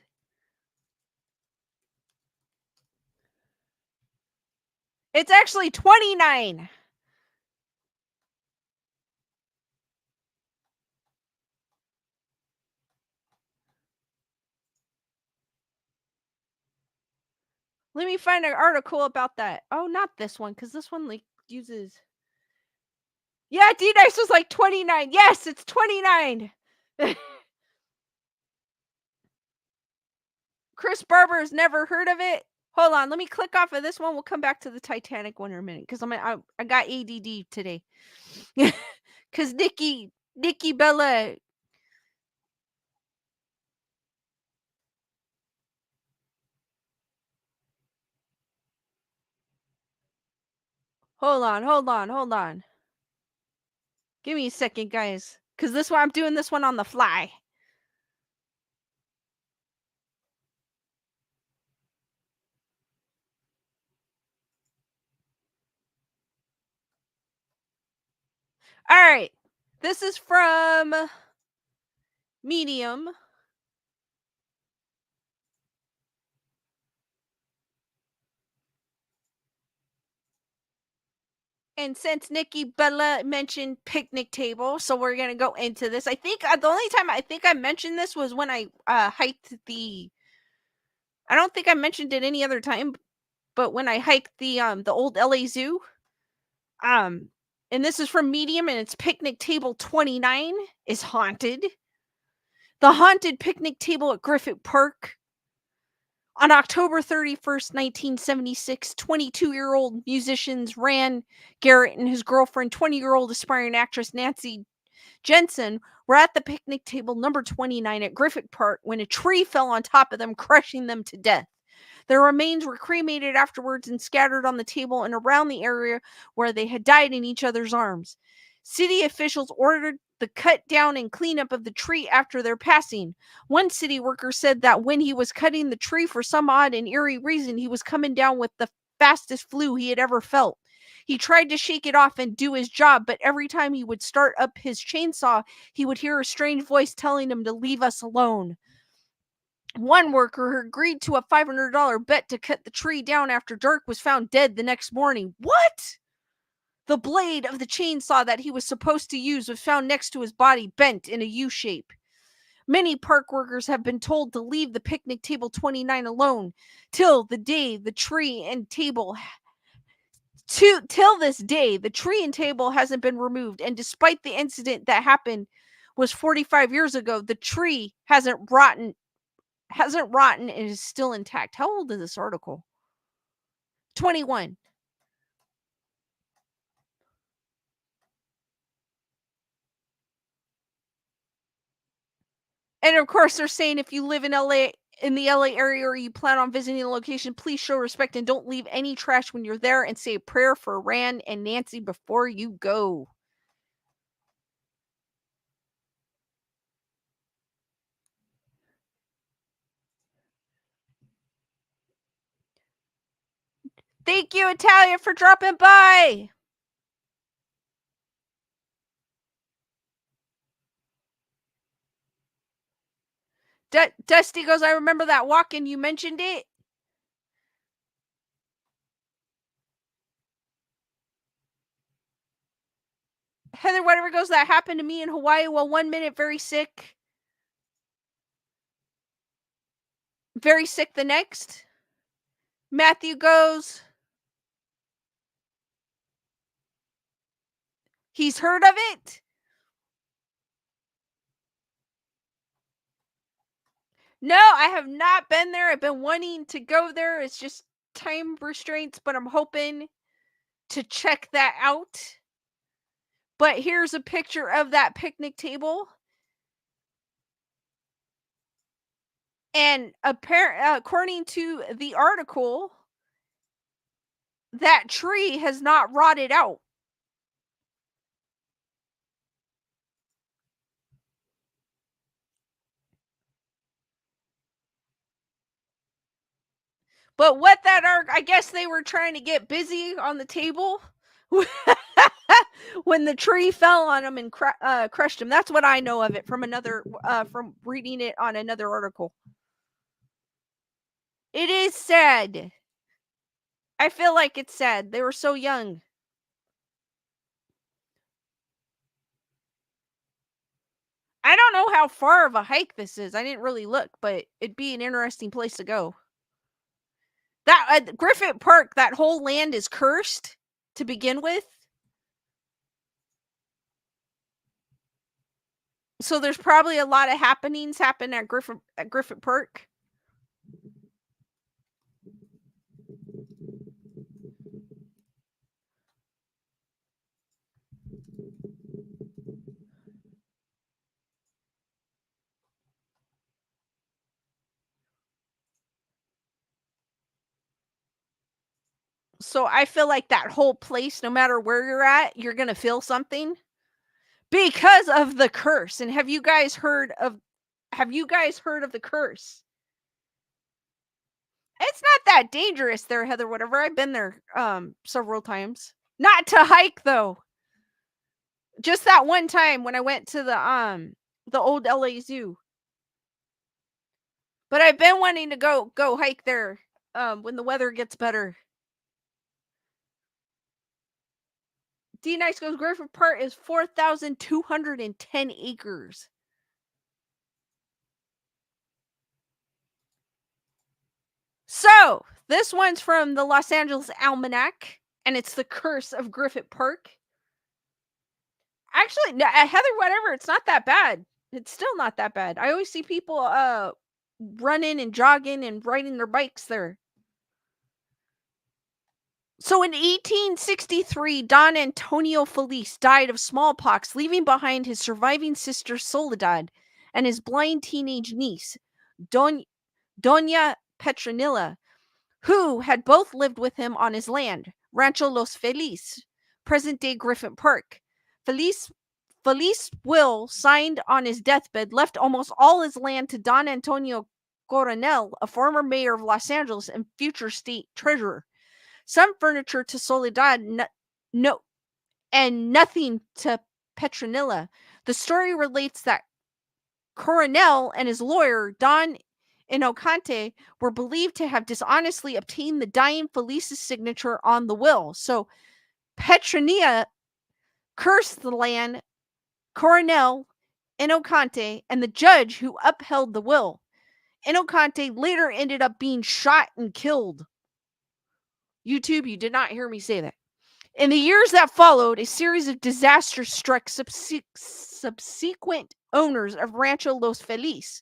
it's actually 29. Let me find an article about that. Oh, not this one, because this one like uses. Yeah, D-Nice was like 29. Yes, it's 29. Chris Barber's never heard of it. Hold on, let me click off of this one. We'll come back to the Titanic one in a minute because I got ADD today. Because Nikki Bella. Hold on. Give me a second, guys. Because this one, I'm doing this one on the fly. All right. This is from Medium. And since Nikki Bella mentioned picnic table, so we're going to go into this. I think the only time I think I mentioned this was when I hiked the. I don't think I mentioned it any other time, but when I hiked the old LA Zoo. And this is from Medium, and it's picnic table 29 is haunted. The haunted picnic table at Griffith Park. On October 31st, 1976, 22-year-old musicians Ran Garrett and his girlfriend, 20-year-old aspiring actress Nancy Jensen were at the picnic table number 29 at Griffith Park when a tree fell on top of them, crushing them to death. Their remains were cremated afterwards and scattered on the table and around the area where they had died in each other's arms. City officials ordered the cut down and cleanup of the tree after their passing. One city worker said that when he was cutting the tree, for some odd and eerie reason, he was coming down with the fastest flu he had ever felt. He tried to shake it off and do his job, but every time he would start up his chainsaw, he would hear a strange voice telling him to leave us alone. One worker who agreed to a $500 bet to cut the tree down after dark was found dead the next morning. What? The blade of the chainsaw that he was supposed to use was found next to his body, bent in a U shape. Many park workers have been told to leave the picnic table 29 alone till the day the tree and table till this day the tree and table hasn't been removed, and despite the incident that happened was 45 years ago, the tree hasn't rotten and is still intact. How old is this article? 21. And of course, they're saying if you live in the LA area, or you plan on visiting the location, please show respect and don't leave any trash when you're there, and say a prayer for Rand and Nancy before you go. Thank you, Italia, for dropping by. Dusty goes, I remember that walk-in, you mentioned it. Heather, whatever goes, that happened to me in Hawaii. Well, 1 minute very sick the next. Matthew goes, he's heard of it. No, I have not been there. I've been wanting to go there. It's just time restraints, but I'm hoping to check that out. But here's a picture of that picnic table. And according to the article, that tree has not rotted out. But what that I guess they were trying to get busy on the table when the tree fell on them and crushed them. That's what I know of it from from reading it on another article. It is sad. I feel like it's sad. They were so young. I don't know how far of a hike this is. I didn't really look, but it'd be an interesting place to go. That Griffith Park, that whole land is cursed to begin with. So there's probably a lot of happenings happen at Griffith Park. So I feel like that whole place, no matter where you're at, you're going to feel something because of the curse. And have you guys heard of the curse? It's not that dangerous there, Heather, whatever. I've been there several times. Not to hike though. Just that one time when I went to the old LA Zoo. But I've been wanting to go hike there when the weather gets better. D Nice goes, Griffith Park is 4,210 acres. So, this one's from the Los Angeles Almanac, and it's the curse of Griffith Park. Actually, no, Heather, whatever, it's not that bad. It's still not that bad. I always see people running and jogging and riding their bikes there. So in 1863, Don Antonio Felice died of smallpox, leaving behind his surviving sister Soledad and his blind teenage niece, Don, Doña Petronilla, who had both lived with him on his land, Rancho Los Feliz, present-day Griffin Park. Felice's will, signed on his deathbed, left almost all his land to Don Antonio Coronel, a former mayor of Los Angeles and future state treasurer. Some furniture to Soledad, no, and nothing to Petronilla. The story relates that Coronel and his lawyer, Don Inocante, were believed to have dishonestly obtained the dying Felice's signature on the will. So Petronilla cursed the land, Coronel, Inocante, and the judge who upheld the will. Inocante later ended up being shot and killed. YouTube, you did not hear me say that. In the years that followed, a series of disasters struck subsequent owners of Rancho Los Feliz.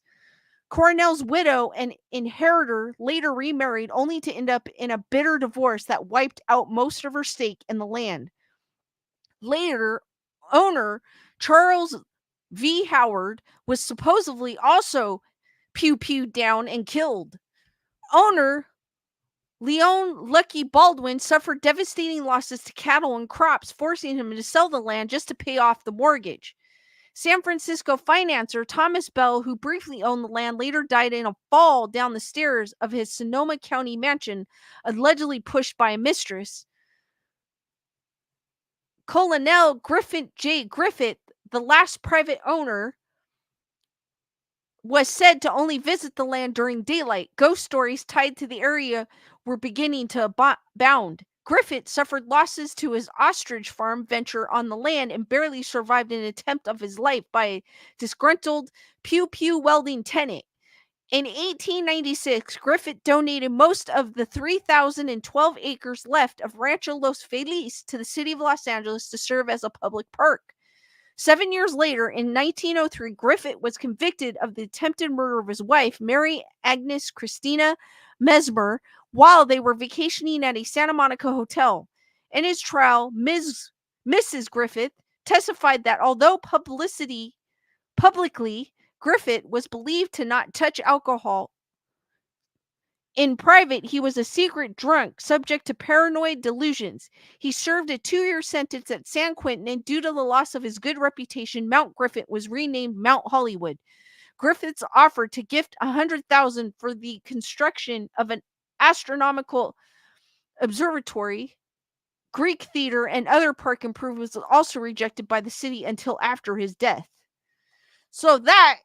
Coronel's widow and inheritor later remarried, only to end up in a bitter divorce that wiped out most of her stake in the land. Later, owner Charles V. Howard was supposedly also pew-pewed down and killed. Owner Leon Lucky Baldwin suffered devastating losses to cattle and crops, forcing him to sell the land just to pay off the mortgage. San Francisco financier Thomas Bell, who briefly owned the land, later died in a fall down the stairs of his Sonoma County mansion, allegedly pushed by a mistress. Colonel Griffin J. Griffith, the last private owner, was said to only visit the land during daylight. Ghost stories tied to the area were beginning to abound. Griffith suffered losses to his ostrich farm venture on the land and barely survived an attempt of his life by a disgruntled pew-pew welding tenant. In 1896, Griffith donated most of the 3,012 acres left of Rancho Los Feliz to the city of Los Angeles to serve as a public park. 7 years later, in 1903, Griffith was convicted of the attempted murder of his wife, Mary Agnes Christina Mesmer, while they were vacationing at a Santa Monica hotel. In his trial, Mrs. Griffith testified that although publicly, Griffith was believed to not touch alcohol, in private, he was a secret drunk, subject to paranoid delusions. He served a 2-year sentence at San Quentin, and due to the loss of his good reputation, Mount Griffith was renamed Mount Hollywood. Griffiths offered to gift $100,000 for the construction of an astronomical observatory. Greek theater and other park improvements were also rejected by the city until after his death. So that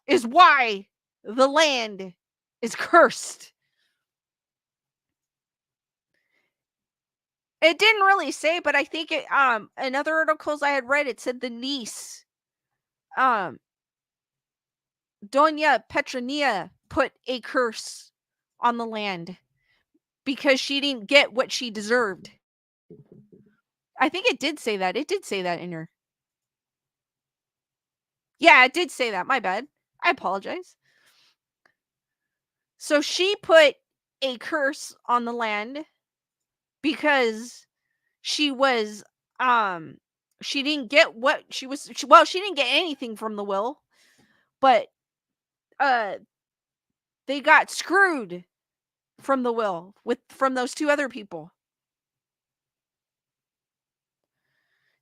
is why the land is cursed. It didn't really say, but I think it in other articles I had read, it said the niece, um Doña Petronilla, put a curse on the land because she didn't get what she deserved. I think it did say that. It did say that in her. Yeah, it did say that. My bad. I apologize. So she put a curse on the land because she was she didn't get what she was she didn't get anything from the will, but uh they got screwed from the will from those two other people.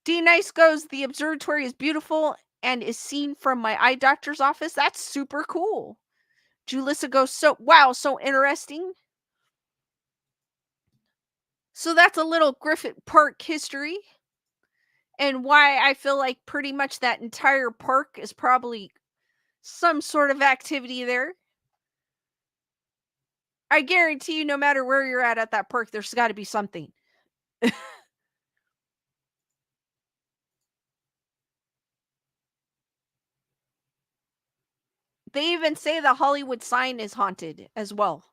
D Nice goes, the observatory is beautiful and is seen from my eye doctor's office. That's super cool. Julissa goes, so wow, so interesting. So that's a little Griffith Park history and why I feel like pretty much that entire park is probably some sort of activity there. I guarantee you, no matter where you're at that park, there's got to be something. They even say the Hollywood sign is haunted as well.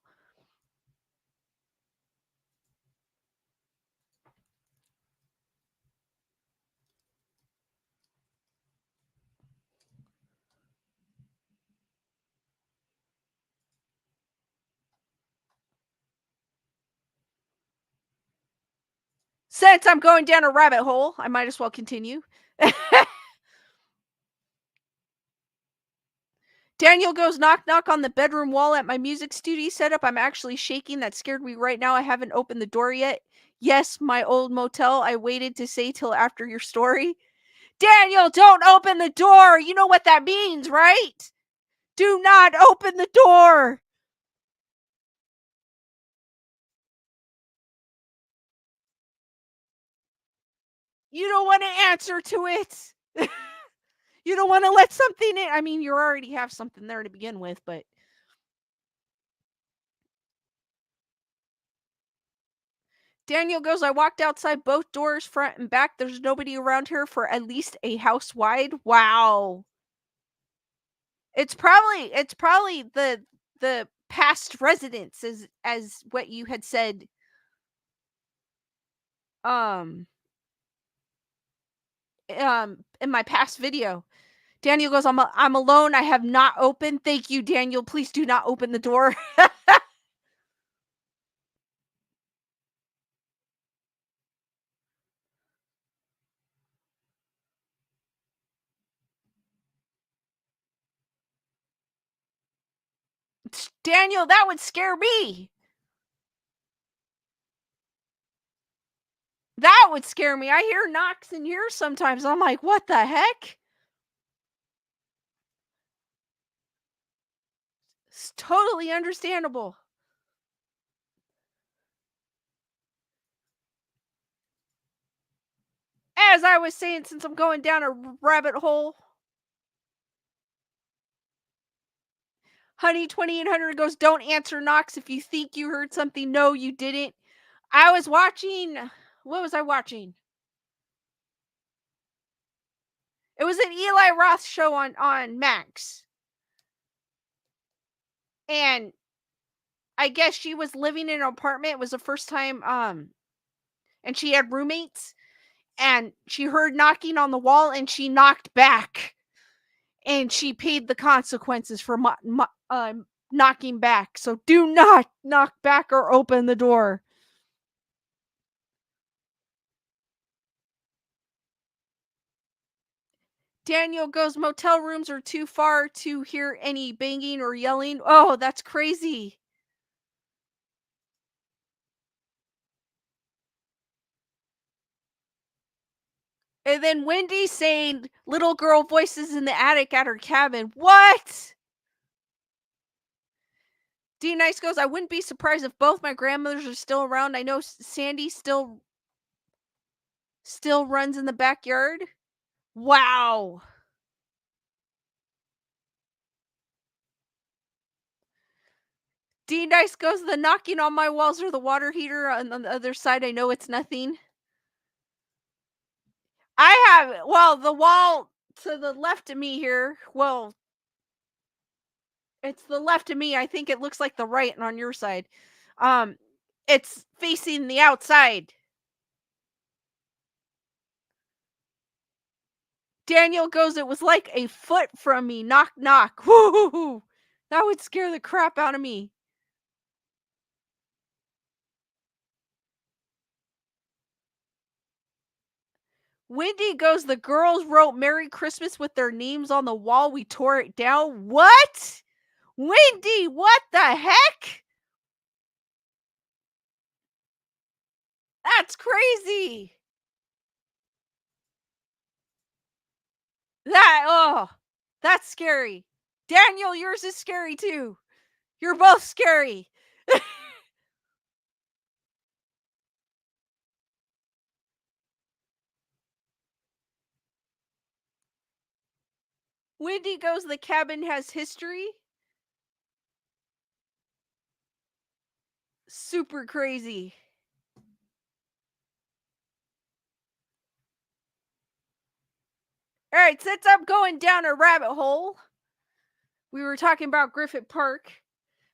Since I'm going down a rabbit hole, I might as well continue. Daniel goes knock knock on the bedroom wall at my music studio setup. I'm actually shaking. That scared me right now. I haven't opened the door yet. Yes, my old motel. I waited to say till after your story. Daniel, don't open the door. You know what that means, right? Do not open the door. You don't want to answer to it. You don't want to let something in. I mean, you already have something there to begin with, but Daniel goes, I walked outside both doors, front and back. There's nobody around here for at least a house wide. Wow. It's probably the past residents as what you had said um in my past video. Daniel goes, I'm alone. I have not opened. Thank you, Daniel. Please do not open the door. Daniel, that would scare me. That would scare me. I hear knocks in here sometimes. I'm like, what the heck? It's totally understandable. As I was saying, since I'm going down a rabbit hole, Honey 2800 goes, don't answer knocks if you think you heard something. No, you didn't. I was watching, what was I watching? It was an Eli Roth show on Max. And I guess she was living in an apartment. It was the first time, and she had roommates. And she heard knocking on the wall, and she knocked back. And she paid the consequences for knocking back. So do not knock back or open the door. Daniel goes, motel rooms are too far to hear any banging or yelling. Oh, that's crazy. And then Wendy saying little girl voices in the attic at her cabin. What? D Nice goes, I wouldn't be surprised if both my grandmothers are still around. I know Sandy still runs in the backyard. Wow. D Nice goes, the knocking on my walls or the water heater on the other side. I know it's nothing. I have, well, the wall to the left of me here. Well, it's the left of me. I think it looks like the right on your side. Um, it's facing the outside. Daniel goes, it was like a foot from me. Knock, knock. Woo! That would scare the crap out of me. Wendy goes, the girls wrote Merry Christmas with their names on the wall. We tore it down. What? Wendy, what the heck? That's crazy. That's scary. Daniel, yours is scary too. You're both scary. Wendy goes, the cabin has history. Super crazy. All right, since I'm going down a rabbit hole, we were talking about Griffith Park.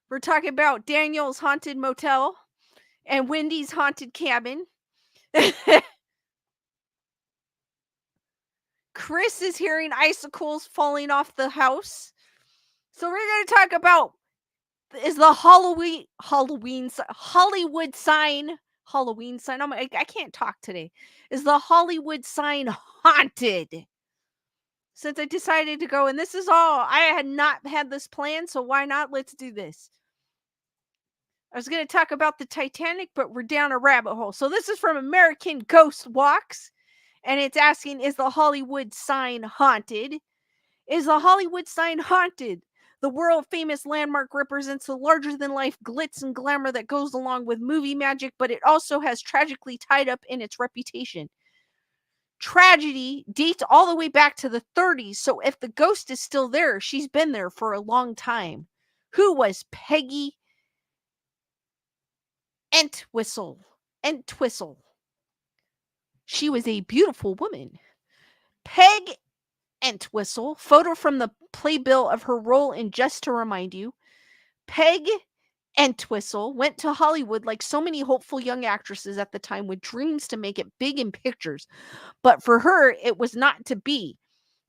We're talking about Daniel's haunted motel and Wendy's haunted cabin. Chris is hearing icicles falling off the house. So we're going to talk about, is the Hollywood sign Halloween sign. I can't talk today. Is the Hollywood sign haunted? Since I decided to go, and this is all, I had not had this plan, so why not? Let's do this. I was going to talk about the Titanic, but we're down a rabbit hole. So this is from American Ghost Walks, and it's asking, is the Hollywood sign haunted? Is the Hollywood sign haunted? The world famous landmark represents the larger than life glitz and glamour that goes along with movie magic, but it also has tragically tied up in its reputation. Tragedy dates all the way back to the 30s, so if the ghost is still there, she's been there for a long time. Who was Peggy Entwistle? Entwistle. She was a beautiful woman. Peg Entwistle, photo from the playbill of her role in Just to Remind You. Peg Entwistle went to Hollywood like so many hopeful young actresses at the time with dreams to make it big in pictures. But for her, it was not to be.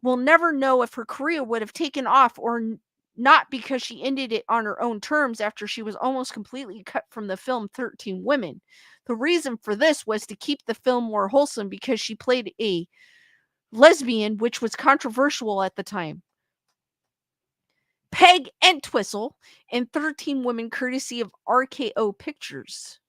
We'll never know if her career would have taken off or not, because she ended it on her own terms after she was almost completely cut from the film 13 Women. The reason for this was to keep the film more wholesome, because she played a lesbian, which was controversial at the time. Peg Entwistle in 13 Women, courtesy of RKO Pictures.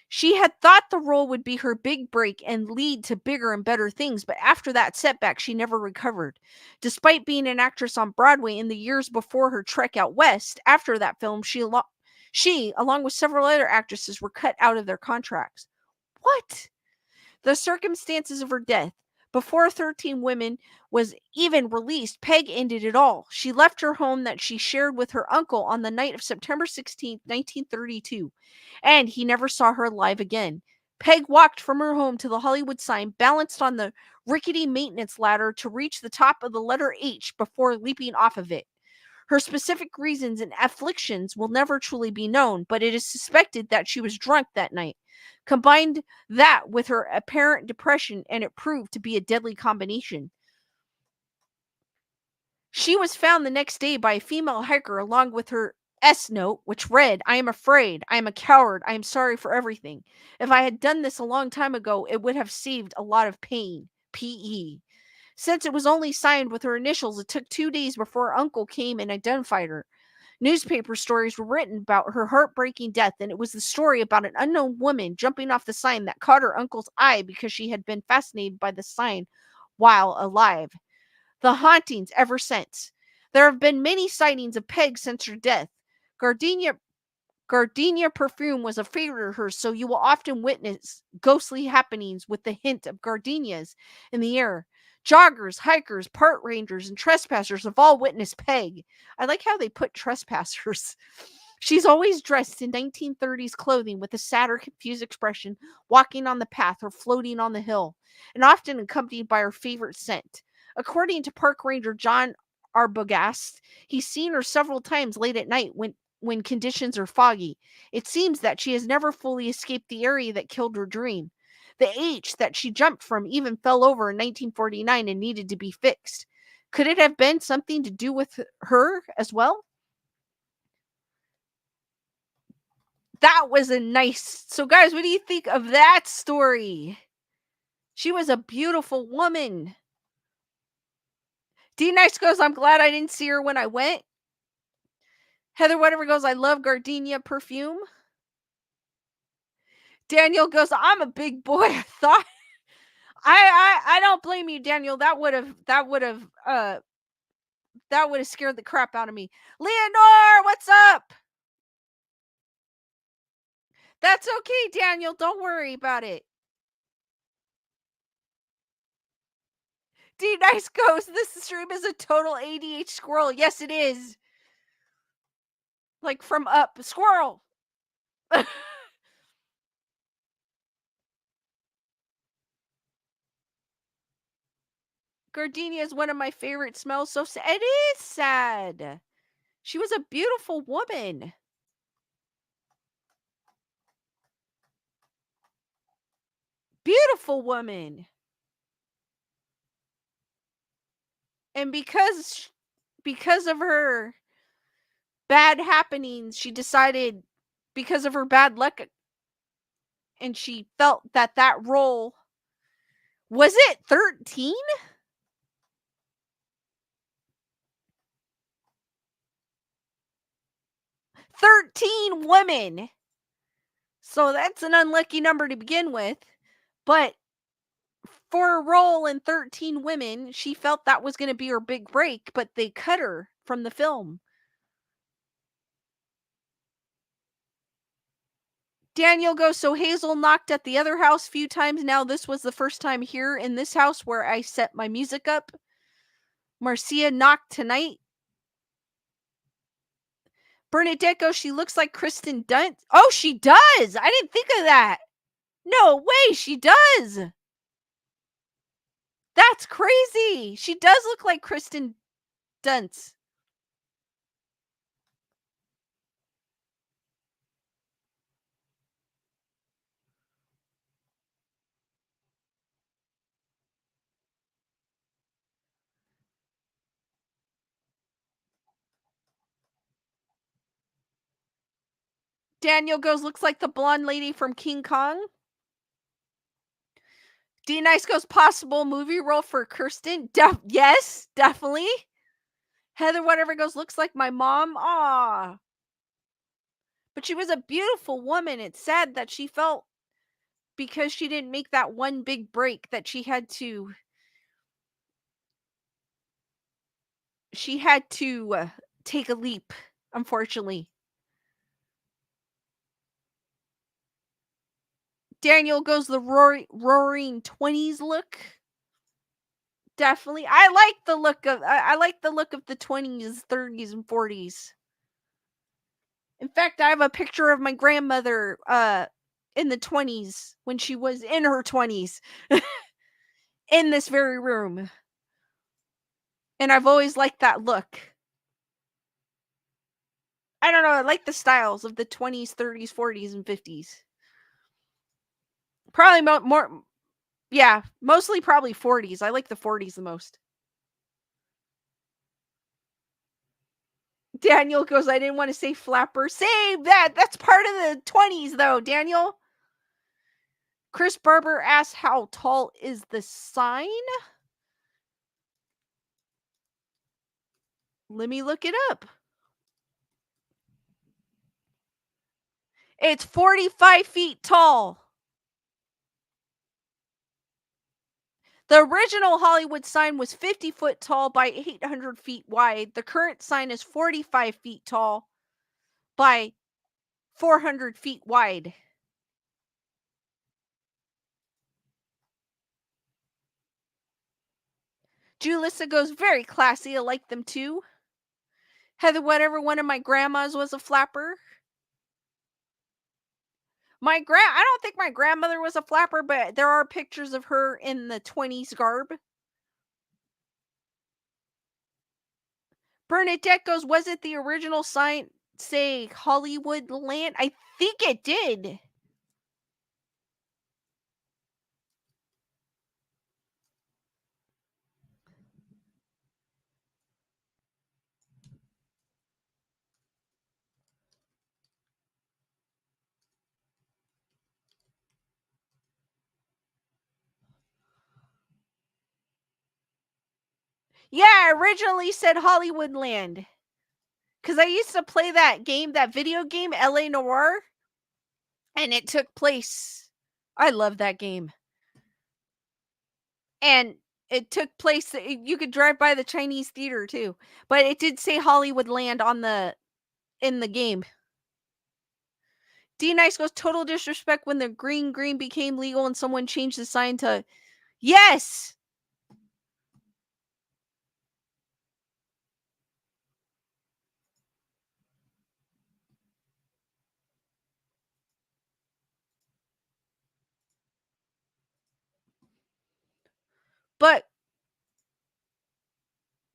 She had thought the role would be her big break and lead to bigger and better things, but after that setback, she never recovered. Despite being an actress on Broadway in the years before her trek out west, after that film, she, along with several other actresses, were cut out of their contracts. What? The circumstances of her death. Before 13 Women was even released, Peg ended it all. She left her home that she shared with her uncle on the night of September 16, 1932, and he never saw her alive again. Peg walked from her home to the Hollywood sign, balanced on the rickety maintenance ladder to reach the top of the letter H before leaping off of it. Her specific reasons and afflictions will never truly be known, but it is suspected that she was drunk that night. Combined that with her apparent depression, and it proved to be a deadly combination. She was found the next day by a female hiker along with her S note, which read, "I am afraid. I am a coward. I am sorry for everything. If I had done this a long time ago, it would have saved a lot of pain. P.E." Since it was only signed with her initials, it took 2 days before her uncle came and identified her. Newspaper stories were written about her heartbreaking death, and it was the story about an unknown woman jumping off the sign that caught her uncle's eye because she had been fascinated by the sign while alive. The hauntings ever since. There have been many sightings of Peg since her death. Gardenia perfume was a favorite of hers, so you will often witness ghostly happenings with the hint of gardenias in the air. Joggers, hikers, park rangers, and trespassers have all witnessed Peg. I like how they put trespassers. She's always dressed in 1930s clothing with a sad or confused expression, walking on the path or floating on the hill, and often accompanied by her favorite scent. According to Park Ranger John Arbogast, he's seen her several times late at night when conditions are foggy. It seems that she has never fully escaped the area that killed her dream. The H that she jumped from even fell over in 1949 and needed to be fixed. Could it have been something to do with her as well? That was a nice. So, guys, what do you think of that story? She was a beautiful woman. D Nice goes, I'm glad I didn't see her when I went. Heather Whatever goes, I love gardenia perfume. Daniel goes, I'm a big boy. I thought I don't blame you, Daniel. That would have scared the crap out of me. Leonore, what's up? That's okay, Daniel. Don't worry about it. D Nice goes, this stream is a total ADH squirrel. Yes, it is. Like from Up. Squirrel. Gardenia is one of my favorite smells. So it is sad. She was a beautiful woman. Beautiful woman. And because of her bad happenings, she decided, because of her bad luck, and she felt that role was it 13? 13 women. So that's an unlucky number to begin with. But for a role in 13 women, she felt that was going to be her big break, but they cut her from the film. Daniel goes, so Hazel knocked at the other house a few times. Now this was the first time here in this house where I set my music up. Marcia knocked tonight. Bernadette goes, she looks like Kristen Dunst. Oh, she does. I didn't think of that. No way, she does. That's crazy. She does look like Kristen Dunst. Daniel goes, looks like the blonde lady from King Kong. D Nice goes, possible movie role for Kirsten. Yes, definitely. Heather whatever goes, looks like my mom. Aw. But she was a beautiful woman. It's sad that she felt because she didn't make that one big break that she had to take a leap, unfortunately. Daniel goes the roaring 20s look. Definitely. I like the look of the 20s, 30s and 40s. In fact, I have a picture of my grandmother in the 20s when she was in her 20s in this very room. And I've always liked that look. I don't know, I like the styles of the 20s, 30s, 40s and 50s. Probably more yeah, mostly probably 40s. I like the 40s the most. Daniel goes, I didn't want to say flapper. Save that. That's part of the 20s though, Daniel. Chris Barber asks, how tall is the sign? Let me look it up. It's 45 feet tall. The original Hollywood sign was 50 foot tall by 800 feet wide. The current sign is 45 feet tall by 400 feet wide. Julissa goes, very classy. I like them too. Heather, whatever, one of my grandmas was a flapper. I don't think my grandmother was a flapper, but there are pictures of her in the 20s garb. Bernadette goes, was it the original sign say Hollywood Land? I think it did. Yeah, originally said Hollywood Land. Because I used to play that game, that video game, LA Noire. And it took place. I love that game. And it took place, you could drive by the Chinese theater too. But it did say Hollywood Land in the game. D Nice goes, total disrespect when the green became legal and someone changed the sign to yes. But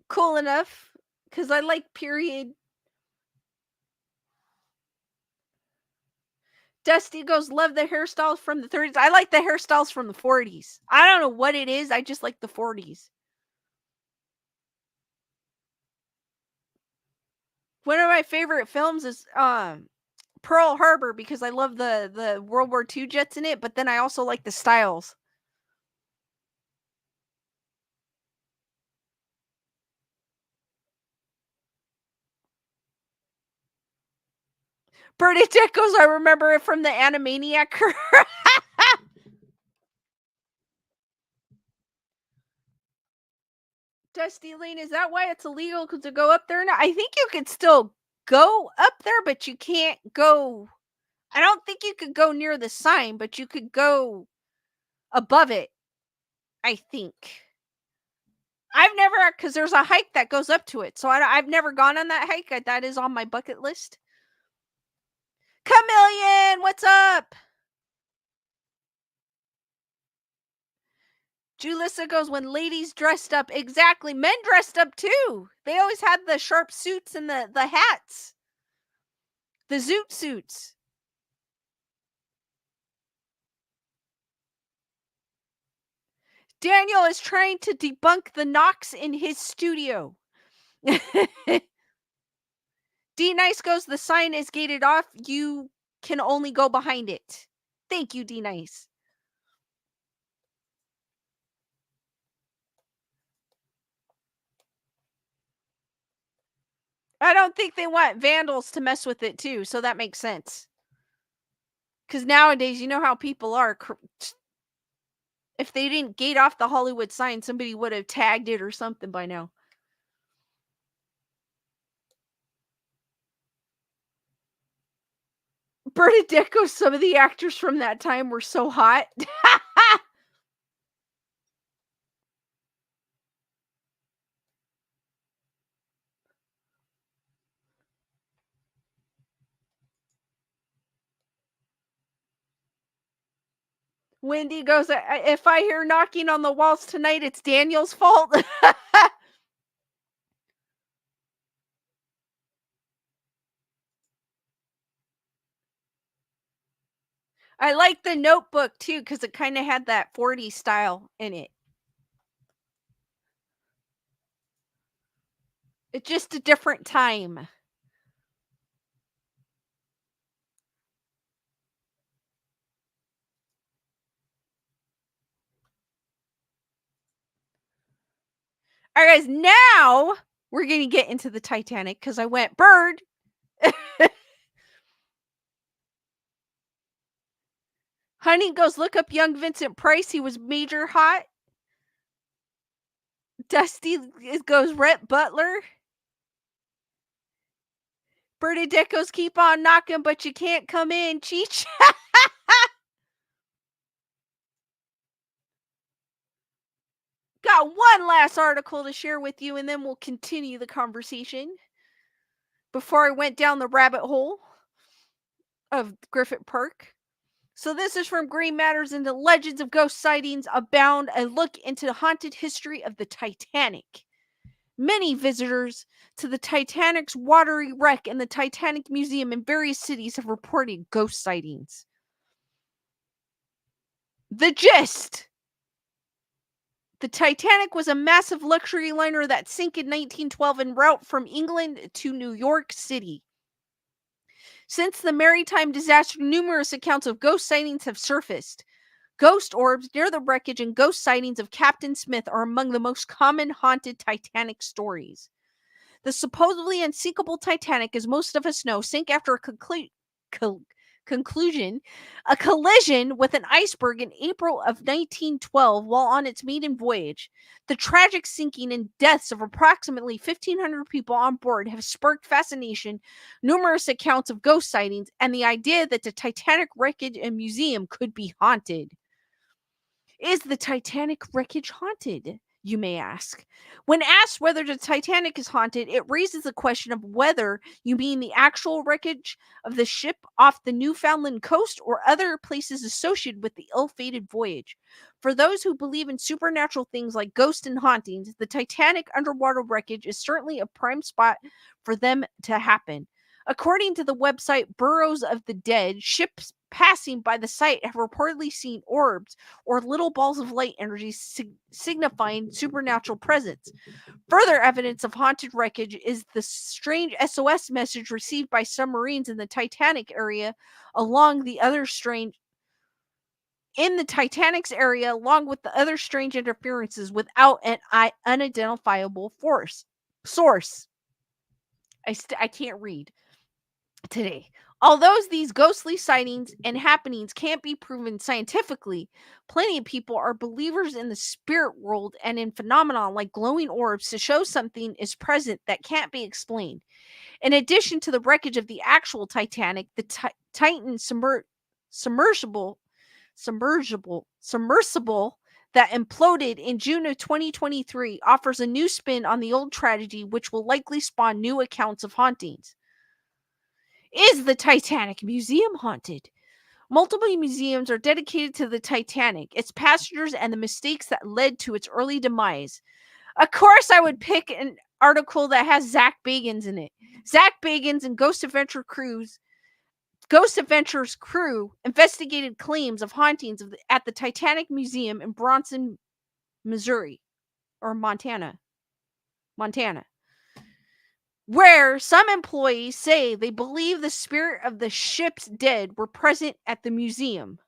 cool enough because I like period. Dusty goes, love the hairstyles from the 30s. I like the hairstyles from the 40s. I don't know what it is. I just like the 40s. One of my favorite films is Pearl Harbor because I love the World War II jets in it, but then I also like the styles. Bernadette Echoes, I remember it from the Animaniac. Dusty Lane, is that why it's illegal to go up there now? I think you could still go up there, but you can't go. I don't think you could go near the sign, but you could go above it, I think. I've never, because there's a hike that goes up to it. So I've never gone on that hike. That is on my bucket list. Chameleon, what's up? Julissa goes, when ladies dressed up. Exactly. Men dressed up too. They always had the sharp suits and the hats. The zoot suits. Daniel is trying to debunk the knocks in his studio. D Nice goes, the sign is gated off. You can only go behind it. Thank you, D Nice. I don't think they want vandals to mess with it too, so that makes sense. Because nowadays, you know how people are. If they didn't gate off the Hollywood sign, somebody would have tagged it or something by now. Bernadette goes, some of the actors from that time were so hot. Wendy goes, if I hear knocking on the walls tonight, it's Daniel's fault. I like the Notebook too, because it kind of had that 40s style in it. It's just a different time. All right, guys, now we're going to get into the Titanic because I went bird. Honey goes, look up young Vincent Price. He was major hot. Dusty goes, Rhett Butler. Bernadette goes, keep on knocking, but you can't come in, Cheech. Got one last article to share with you, and then we'll continue the conversation. Before I went down the rabbit hole of Griffith Park. So this is from Green Matters into Legends of Ghost Sightings Abound, a look into the haunted history of the Titanic. Many visitors to the Titanic's watery wreck and the Titanic Museum in various cities have reported ghost sightings. The gist. The Titanic was a massive luxury liner that sank in 1912 en route from England to New York City. Since the maritime disaster, numerous accounts of ghost sightings have surfaced. Ghost orbs near the wreckage and ghost sightings of Captain Smith are among the most common haunted Titanic stories. The supposedly unsinkable Titanic, as most of us know, sank after a collision with an iceberg in April of 1912 while on its maiden voyage. The tragic sinking and deaths of approximately 1,500 people on board have sparked fascination, numerous accounts of ghost sightings, and the idea that the Titanic wreckage and museum could be haunted. Is the Titanic wreckage haunted? You may ask. When asked whether the Titanic is haunted, it raises the question of whether you mean the actual wreckage of the ship off the Newfoundland coast or other places associated with the ill-fated voyage. For those who believe in supernatural things like ghosts and hauntings, the Titanic underwater wreckage is certainly a prime spot for them to happen. According to the website Burrows of the Dead, ships passing by the site have reportedly seen orbs or little balls of light energy signifying supernatural presence. Further evidence of haunted wreckage is the strange SOS message received by submarines in the Titanic area, along the other strange in the Titanic's area, along with the other strange interferences without an unidentifiable source. I can't read today. Although these ghostly sightings and happenings can't be proven scientifically, plenty of people are believers in the spirit world and in phenomena like glowing orbs to show something is present that can't be explained. In addition to the wreckage of the actual Titanic, the Titan submersible that imploded in June of 2023 offers a new spin on the old tragedy, which will likely spawn new accounts of hauntings. Is the Titanic Museum haunted? Multiple museums are dedicated to the Titanic, its passengers, and the mistakes that led to its early demise. Of course, I would pick an article that has Zach Bagans in it. Zach Bagans and Ghost Adventures crew investigated claims of hauntings at the Titanic Museum in Bronson, Missouri, or Montana, where some employees say they believe the spirit of the ship's dead were present at the museum.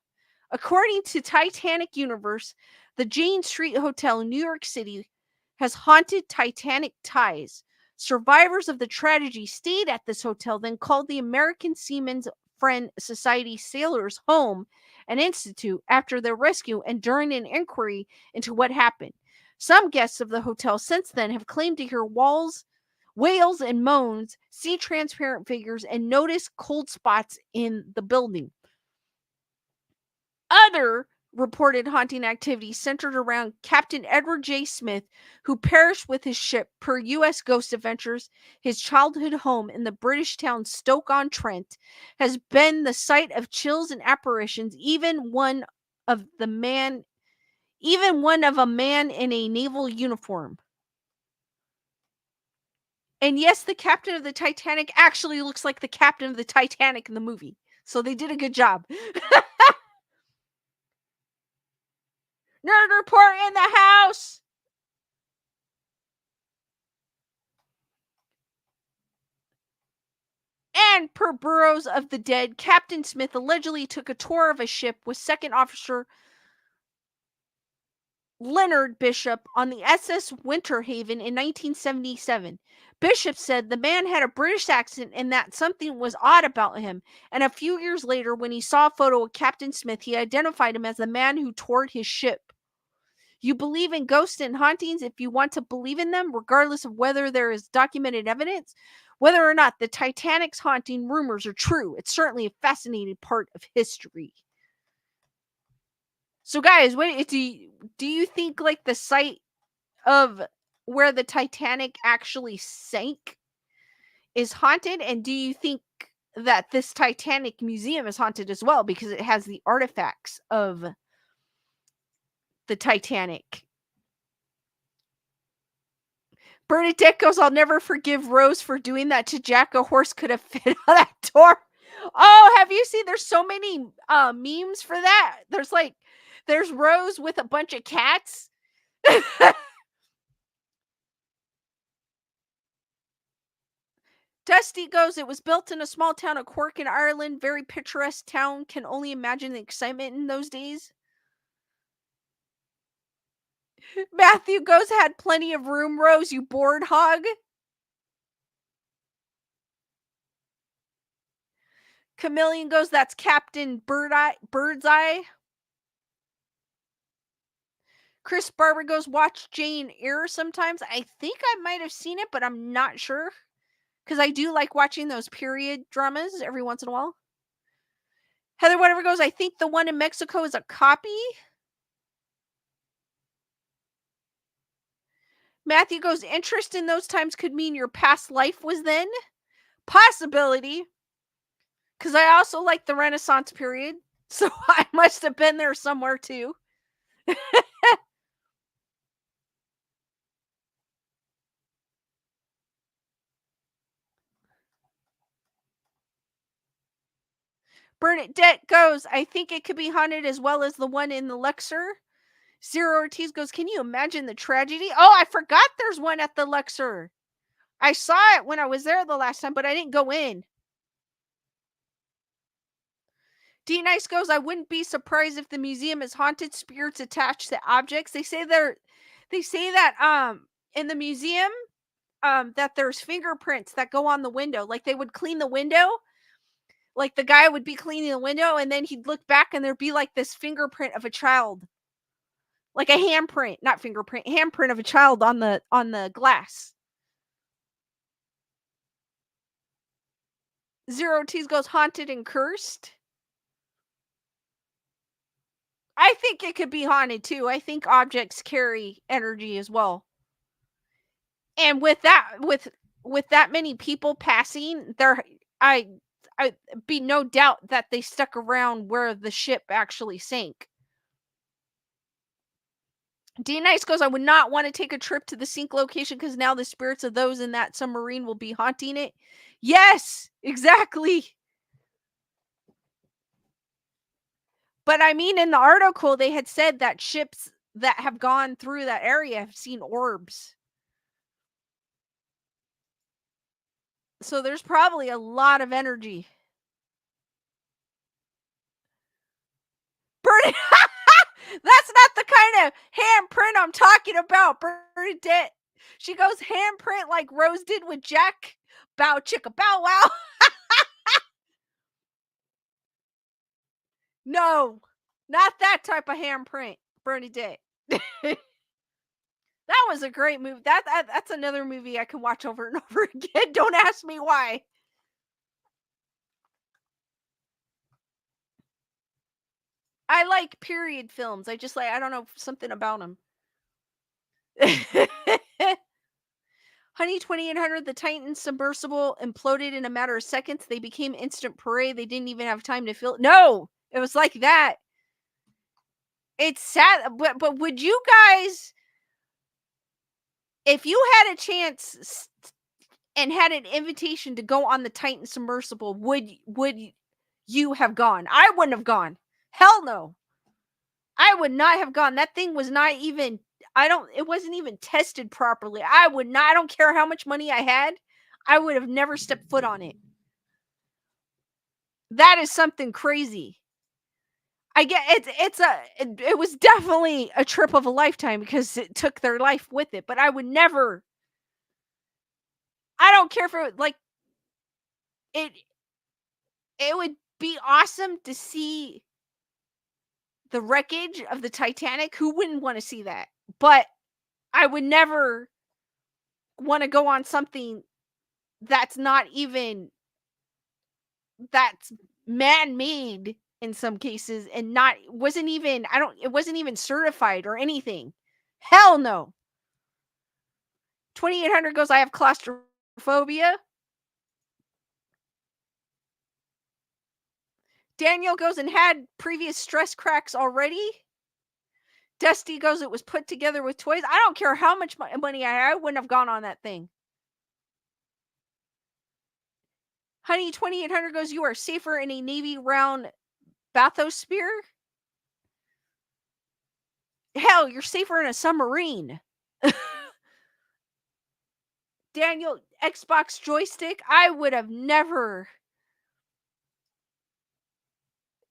According to Titanic Universe, the Jane Street Hotel in New York City has haunted Titanic ties. Survivors of the tragedy stayed at this hotel, then called the American Seamen's Friend Society Sailors Home and Institute after their rescue and during an inquiry into what happened. Some guests of the hotel since then have claimed to hear wails and moans, see transparent figures, and notice cold spots in the building. Other reported haunting activity centered around Captain Edward J. Smith, who perished with his ship per U.S. Ghost Adventures. His childhood home in the British town Stoke-on-Trent has been the site of chills and apparitions, even one of a man in a naval uniform. And yes, the captain of the Titanic actually looks like the captain of the Titanic in the movie. So they did a good job. Nerd report in the house. And per Burroughs of the Dead, Captain Smith allegedly took a tour of a ship with Second Officer Leonard Bishop on the SS Winterhaven in 1977. Bishop said the man had a British accent and that something was odd about him. And a few years later, when he saw a photo of Captain Smith, he identified him as the man who toured his ship. You believe in ghosts and hauntings if you want to believe in them, regardless of whether there is documented evidence. Whether or not the Titanic's haunting rumors are true, it's certainly a fascinating part of history. So, guys, what do you think? Like the site of where the Titanic actually sank is haunted, and do you think that this Titanic museum is haunted as well because it has the artifacts of the Titanic? Bernadette goes, I'll never forgive Rose for doing that to Jack. A horse could have fit on that door. Oh, have you seen? There's so many memes for that. There's Rose with a bunch of cats. Dusty goes, it was built in a small town of Cork in Ireland. Very picturesque town. Can only imagine the excitement in those days. Matthew goes, had plenty of room, Rose, you bored hog. Chameleon goes, that's Captain Birdseye. Chris Barber goes, watch Jane Eyre sometimes. I think I might have seen it, but I'm not sure. Because I do like watching those period dramas every once in a while. Heather Whatever goes, I think the one in Mexico is a copy. Matthew goes, interest in those times could mean your past life was then. Possibility. Because I also like the Renaissance period. So I must have been there somewhere too. Bernadette goes, I think it could be haunted as well as the one in the Luxor. Zero Ortiz goes, can you imagine the tragedy? Oh, I forgot there's one at the Luxor. I saw it when I was there the last time, but I didn't go in. D Nice goes, I wouldn't be surprised if the museum is haunted spirits attached to objects. They say that in the museum that there's fingerprints that go on the window. Like they would clean the window. Like the guy would be cleaning the window and then he'd look back and there'd be like this fingerprint of a child. Like a handprint, not fingerprint, handprint of a child on the glass. Zero T's goes haunted and cursed. I think it could be haunted too. I think objects carry energy as well. And with that many people passing, I be no doubt that they stuck around where the ship actually sank. D Nice goes, I would not want to take a trip to the sink location because now the spirits of those in that submarine will be haunting it. Yes, exactly. But I mean, in the article, they had said that ships that have gone through that area have seen orbs. So there's probably a lot of energy. Bernie, that's not the kind of handprint I'm talking about, Bernadette. She goes handprint like Rose did with Jack. Bow chicka bow wow. No, not that type of handprint, Bernadette. That was a great movie. That's another movie I can watch over and over again. Don't ask me why. I like period films. I just like, I don't know, something about them. Honey 2800, the Titan submersible imploded in a matter of seconds. They became instant prey. They didn't even have time to fill. No, it was like that. It's sad, but would you guys, if you had a chance and had an invitation to go on the Titan submersible, would you have gone? I wouldn't have gone. Hell no. I would not have gone. That thing was not even, it wasn't even tested properly. I don't care how much money I had. I would have never stepped foot on it. That is something crazy. I get it was definitely a trip of a lifetime because it took their life with it, but I would never, I don't care for like it would be awesome to see the wreckage of the Titanic. Who wouldn't want to see that? But I would never want to go on something that's not even, that's man-made in some cases and it wasn't even certified or anything. Hell no. 2800 goes, I have claustrophobia. Daniel goes, and had previous stress cracks already. Dusty goes, it was put together with toys. I don't care how much money I had. I wouldn't have gone on that thing. Honey 2800 goes, you are safer in a Navy round bathysphere. Hell, you're safer in a submarine. Daniel, Xbox joystick, I would have never.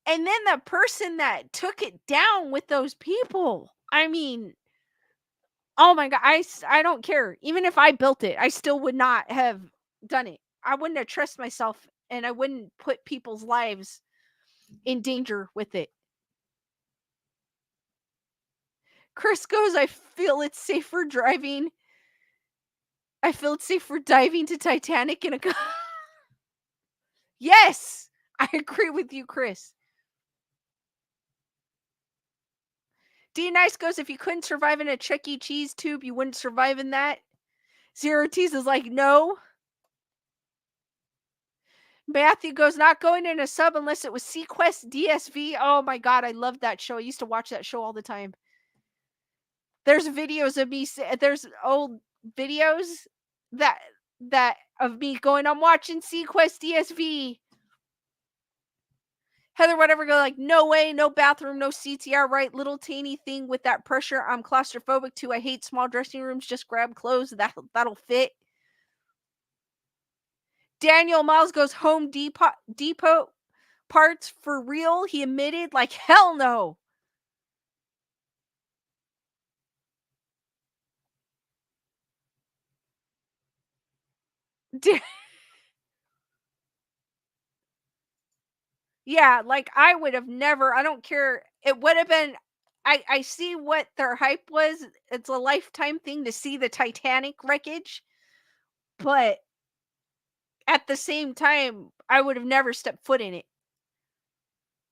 And then the person that took it down with those people. I mean, oh my God, I don't care. Even if I built it, I still would not have done it. I wouldn't have trusted myself and I wouldn't put people's lives in danger with it. Chris goes, I feel it's safer driving. I feel it's safer diving to Titanic in a car. Yes, I agree with you, Chris. D Nice goes, if you couldn't survive in a Chuck E. Cheese tube, you wouldn't survive in that. Zero T's is like, no. Matthew goes, not going in a sub unless it was Sequest DSV. Oh my God, I loved that show. I used to watch that show all the time. There's videos of me, there's old videos that of me going, I'm watching Sequest DSV. Heather, whatever, go like, no way, no bathroom, no seats. Yeah, right. Little teeny thing with that pressure. I'm claustrophobic too. I hate small dressing rooms. Just grab clothes. That'll fit. Daniel Miles goes Depot parts for real. He admitted, like, hell no. Yeah, like I would have never, I don't care. It would have been, I see what their hype was. It's a lifetime thing to see the Titanic wreckage, but at the same time, I would have never stepped foot in it.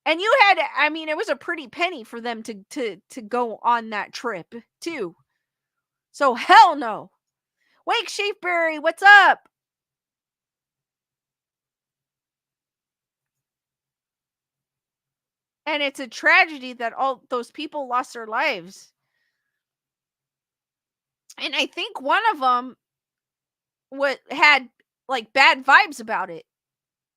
And you had, I mean, it was a pretty penny for them to go on that trip too. So hell no. Wake Shapeberry, what's up? And it's a tragedy that all those people lost their lives. And I think one of them what had like bad vibes about it.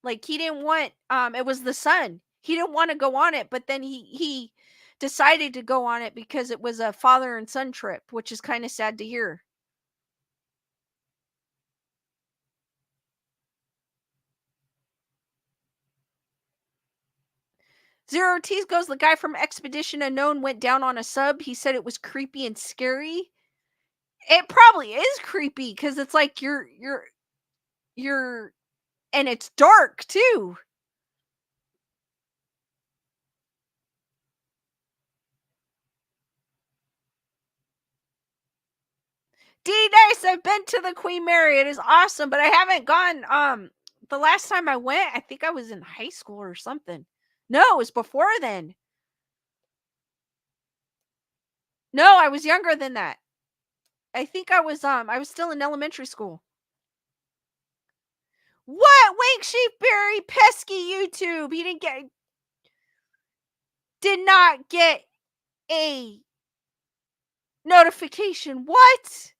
Like he didn't want it was the son. He didn't want to go on it, but then he decided to go on it because it was a father and son trip, which is kind of sad to hear. Zero T's goes, the guy from Expedition Unknown went down on a sub. He said it was creepy and scary. It probably is creepy because it's like you're and it's dark too. D nice, I've been to the Queen Mary. It is awesome, but I haven't gone. The last time I went, I think I was in high school or something. No, it was before then. No, I was younger than that. I think I was still in elementary school. What? Wake Sheepberry, pesky YouTube. He did not get a notification. What?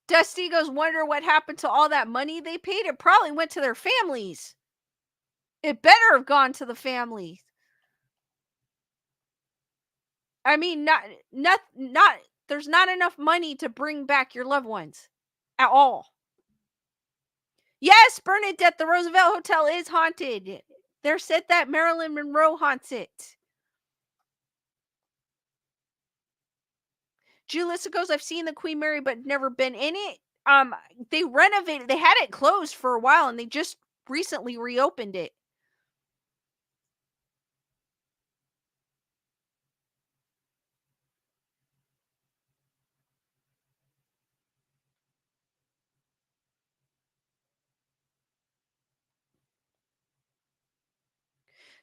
Dusty goes, wonder what happened to all that money they paid. It probably went to their families. It better have gone to the families. I mean, not there's not enough money to bring back your loved ones at all. Yes, Bernadette, the Roosevelt Hotel is haunted. There's said that Marilyn Monroe haunts it. Julissa goes, I've seen the Queen Mary, but never been in it. They renovated, they had it closed for a while, and they just recently reopened it.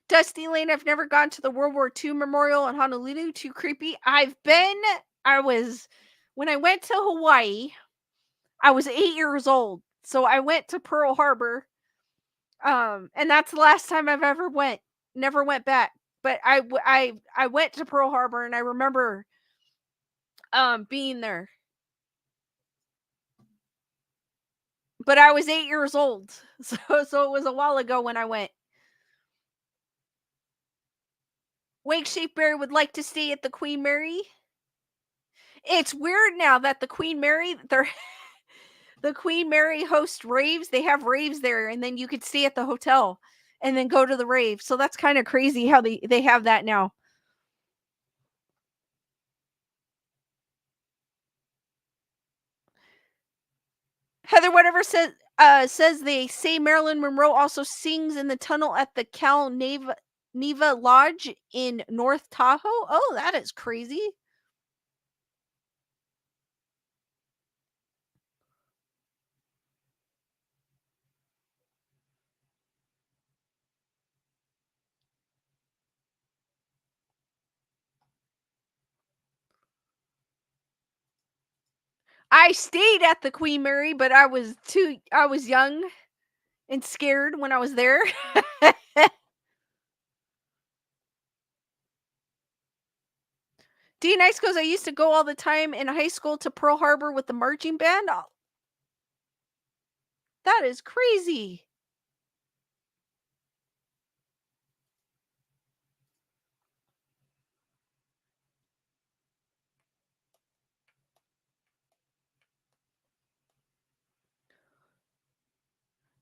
Dusty Lane, I've never gone to the World War II Memorial in Honolulu. Too creepy. When I went to Hawaii, I was 8 years old. So I went to Pearl Harbor. And that's the last time I've ever went. Never went back. But I went to Pearl Harbor and I remember being there. But I was 8 years old. So it was a while ago when I went. Wake Shapeberry would like to stay at the Queen Mary. It's weird now that the Queen Mary, the Queen Mary hosts raves. They have raves there, and then you could stay at the hotel and then go to the rave. So that's kind of crazy how they have that now. Heather, whatever says they say Marilyn Monroe also sings in the tunnel at the Cal Neva Lodge in North Tahoe. Oh, that is crazy. I stayed at the Queen Mary, but I was young and scared when I was there. D Nice goes, I used to go all the time in high school to Pearl Harbor with the marching band. Oh, that is crazy.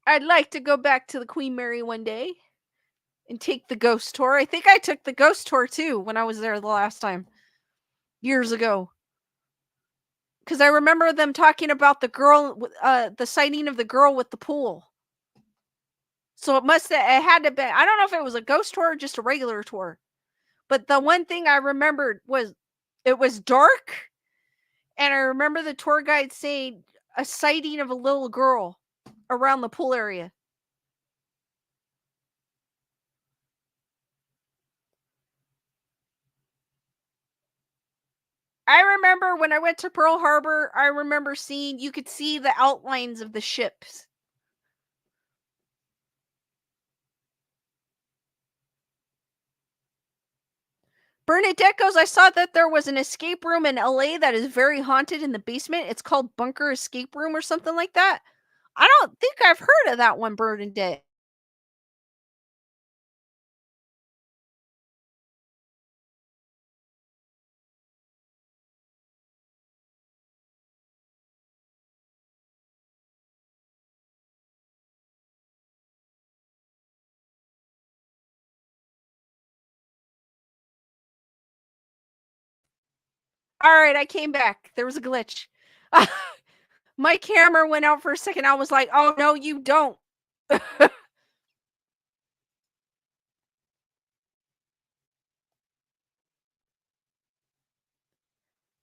I'd like to go back to the Queen Mary one day and take the ghost tour. I think I took the ghost tour too when I was there the last time, years ago. Because I remember them talking about the girl, the sighting of the girl with the pool. So it had to be. I don't know if it was a ghost tour or just a regular tour. But the one thing I remembered was it was dark, and I remember the tour guide saying a sighting of a little girl around the pool area. I remember when I went to Pearl Harbor, I remember you could see the outlines of the ships. Bernadette goes, I saw that there was an escape room in LA that is very haunted in the basement. It's called Bunker Escape Room or something like that. I don't think I've heard of that one, Bernadette. All right, I came back. There was a glitch. My camera went out for a second. I was like, oh, no, you don't.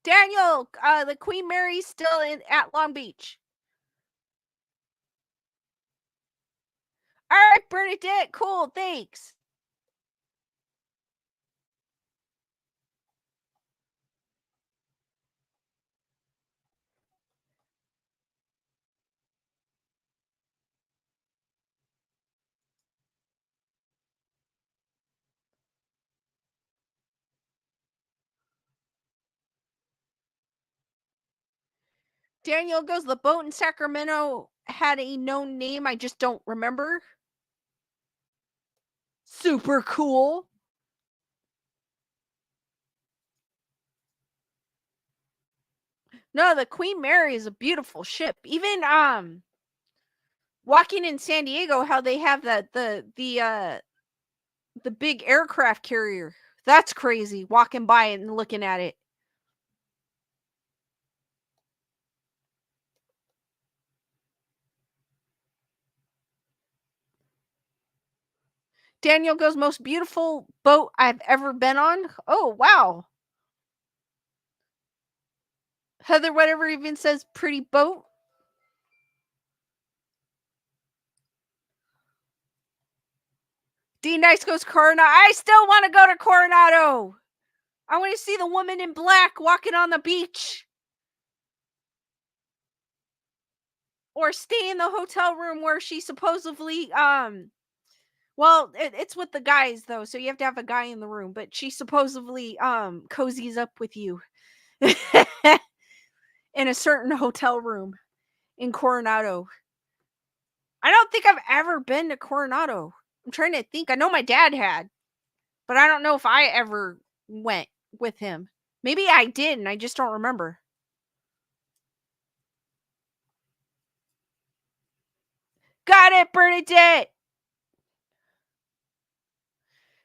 Daniel, the Queen Mary's still at Long Beach. All right, Bernadette, cool, thanks. Daniel goes, the boat in Sacramento had a known name. I just don't remember. Super cool. No, the Queen Mary is a beautiful ship. Even walking in San Diego, how they have the big aircraft carrier. That's crazy. Walking by it and looking at it. Daniel goes, most beautiful boat I've ever been on. Oh, wow. Heather, whatever even says pretty boat. D Nice goes Coronado. I still want to go to Coronado. I want to see the woman in black walking on the beach. Or stay in the hotel room where she supposedly well, it's with the guys though, so you have to have a guy in the room, but she supposedly cozies up with you in a certain hotel room in Coronado. I don't think I've ever been to Coronado. I'm trying to think. I know my dad had, but I don't know if I ever went with him. Maybe I did and I just don't remember. Got it, Bernadette.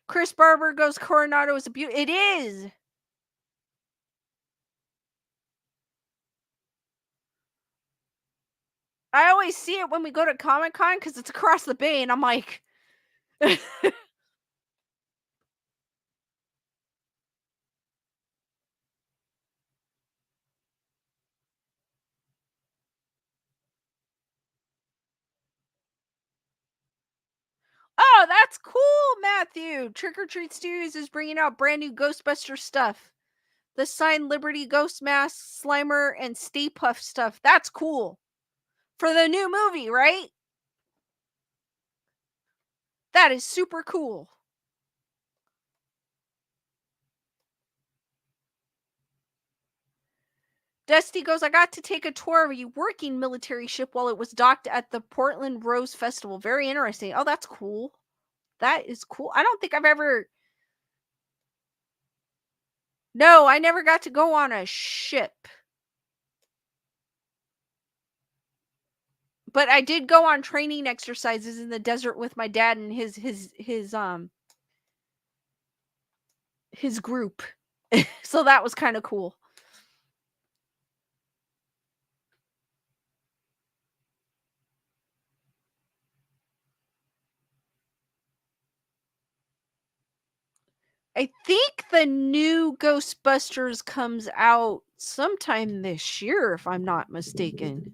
Chris Barber goes Coronado is a beauty. It is. I always see it when we go to Comic Con because it's across the bay, and I'm like, oh, that's cool, Matthew. Trick or Treat Studios is bringing out brand new Ghostbuster stuff. The signed Liberty Ghost Mask, Slimer, and Stay Puft stuff. That's cool. For the new movie, right? That is super cool. Dusty goes, I got to take a tour of a working military ship while it was docked at the Portland Rose Festival. Very interesting. Oh, that's cool. That is cool. I don't think I've ever. No, I never got to go on a ship. But I did go on training exercises in the desert with my dad and his group. So that was kind of cool. I think the new Ghostbusters comes out sometime this year, if I'm not mistaken.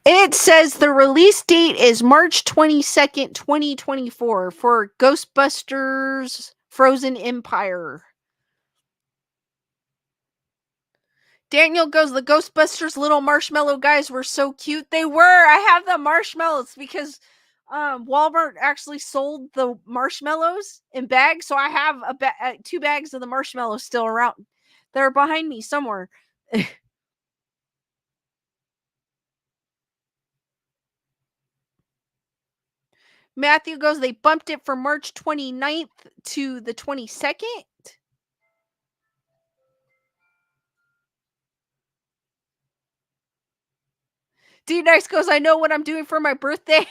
It says the release date is March 22nd, 2024 for Ghostbusters Frozen Empire. Daniel goes, the Ghostbusters little marshmallow guys were so cute. They were. I have the marshmallows because Walmart actually sold the marshmallows in bags. So I have 2 bags of the marshmallows still around. They're behind me somewhere. Matthew goes, they bumped it from March 29th to the 22nd. D Nice goes, I know what I'm doing for my birthday.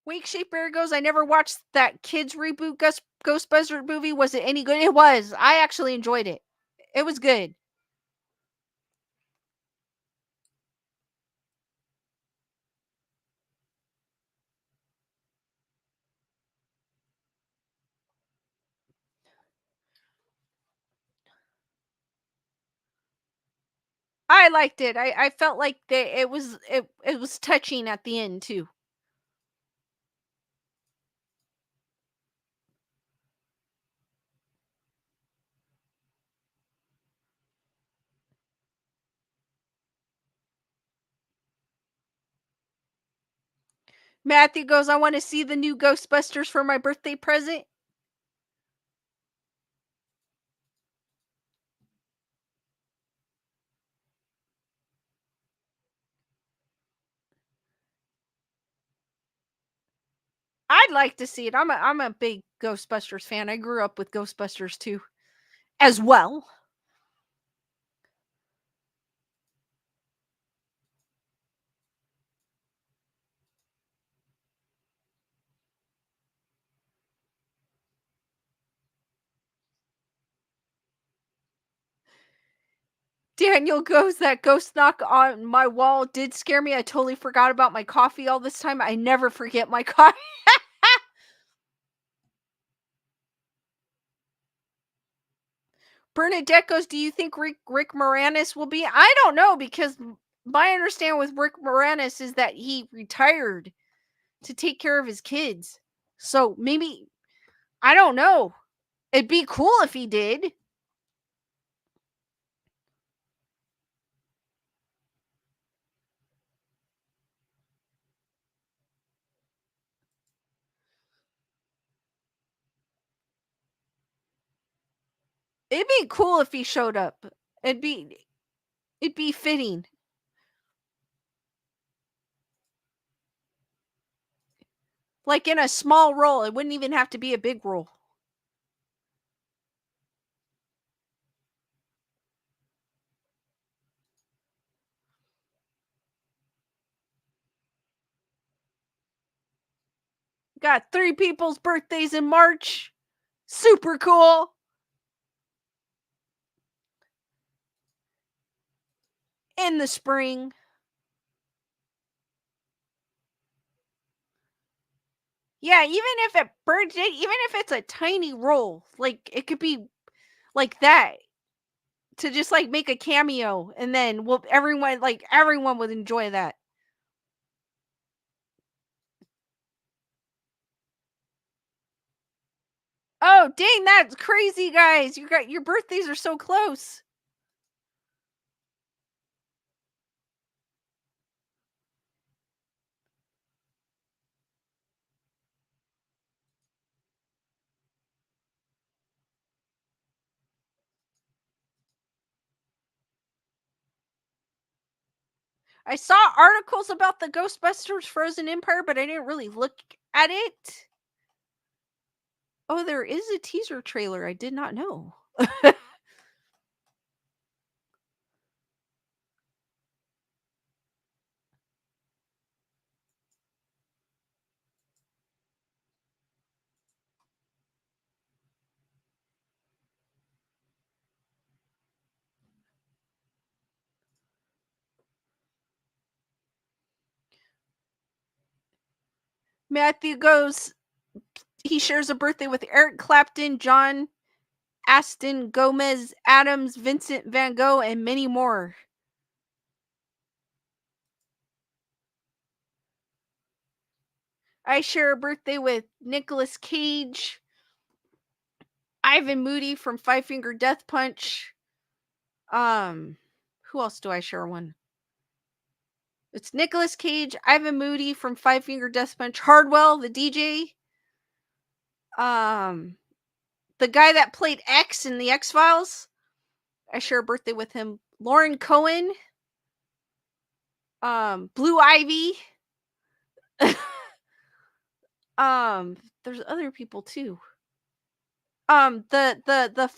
Wake Shape Bear goes, I never watched that kids reboot Ghostbusters movie. Was it any good? It was. I actually enjoyed it. It was good. I liked it. I felt like it was touching at the end too. Matthew goes, I want to see the new Ghostbusters for my birthday present. I'd like to see it. I'm a big Ghostbusters fan. I grew up with Ghostbusters too, as well. Daniel goes, that ghost knock on my wall did scare me. I totally forgot about my coffee all this time. I never forget my coffee. Bernadette goes, do you think Rick Moranis will be? I don't know, because my understanding with Rick Moranis is that he retired to take care of his kids. So maybe, I don't know. It'd be cool if he did. It'd be cool if he showed up. It'd be fitting. Like in a small role. It wouldn't even have to be a big role. Got 3 people's birthdays in March. Super cool. In the spring. Yeah, even if it's a tiny role, like it could be like that, to just like make a cameo, and then everyone would enjoy that. Oh, dang, that's crazy, guys. Your birthdays are so close. I saw articles about the Ghostbusters Frozen Empire, but I didn't really look at it. Oh, there is a teaser trailer. I did not know. Matthew goes, he shares a birthday with Eric Clapton, John Aston Gomez, Adams, Vincent Van Gogh, and many more. I share a birthday with Nicolas Cage, Ivan Moody from Five Finger Death Punch. Who else do I share one? It's Nicolas Cage, Ivan Moody from Five Finger Death Punch, Hardwell, the DJ, the guy that played X in the X Files. I share a birthday with him. Lauren Cohen, Blue Ivy. There's other people too. The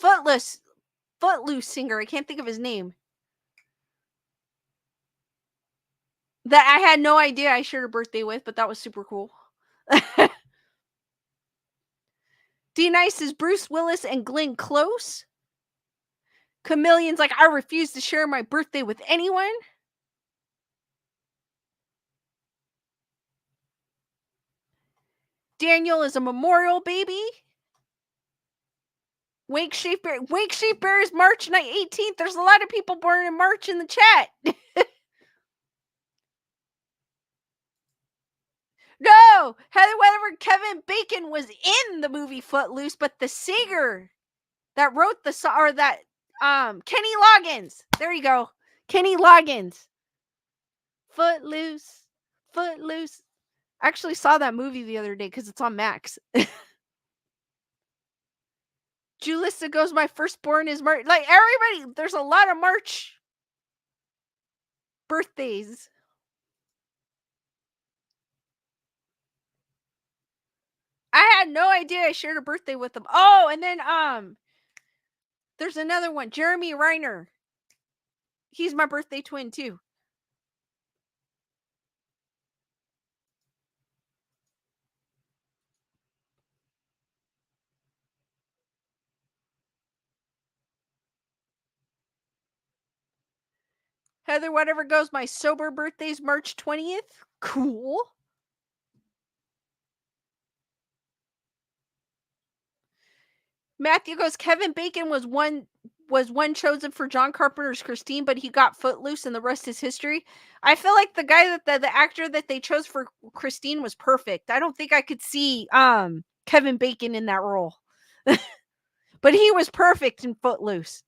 Footloose singer. I can't think of his name. That I had no idea I shared a birthday with, but that was super cool. D Nice is Bruce Willis and Glenn Close. Chameleon's like, I refuse to share my birthday with anyone. Daniel is a memorial baby. Wake Sheep Bear is March 18th. There's a lot of people born in March in the chat. No! Heather Weatherford, Kevin Bacon was in the movie Footloose, but the singer that wrote the song, or that, Kenny Loggins. There you go. Kenny Loggins. Footloose. Footloose. I actually saw that movie the other day because it's on Max. Julissa goes, my firstborn is March. Like, everybody, there's a lot of March birthdays. I had no idea I shared a birthday with them. Oh, and then there's another one, Jeremy Reiner. He's my birthday twin too. Heather, whatever goes, my sober birthday's March 20th. Cool. Matthew goes, Kevin Bacon was one chosen for John Carpenter's Christine, but he got Footloose and the rest is history. I feel like the guy that the actor that they chose for Christine was perfect. I don't think I could see Kevin Bacon in that role. But he was perfect in Footloose.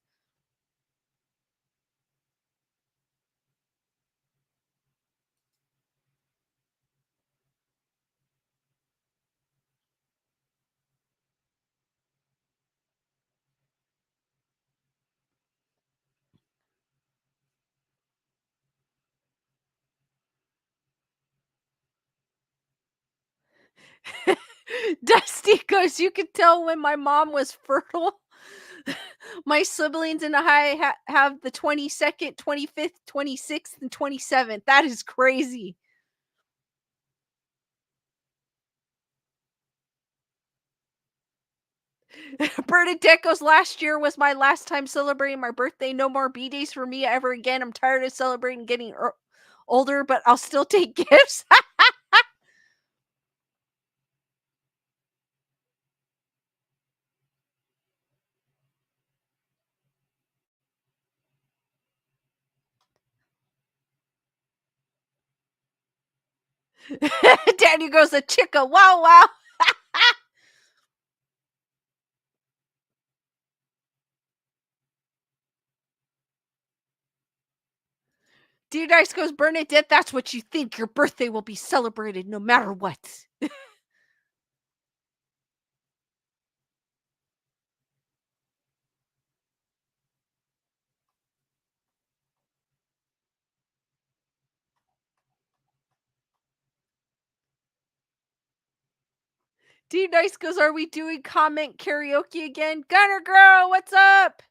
Dusty goes, you could tell when my mom was fertile. My siblings and I have the 22nd, 25th, 26th, and 27th. That is crazy. Bernadette goes, last year was my last time celebrating my birthday. No more B-days for me ever again. I'm tired of celebrating getting older, but I'll still take gifts. Daniel goes, a chicka, wow, wow. Dear Dice goes, Bernadette, that's what you think. Your birthday will be celebrated no matter what. D Nice goes, are we doing comment karaoke again? Gunner Girl, what's up?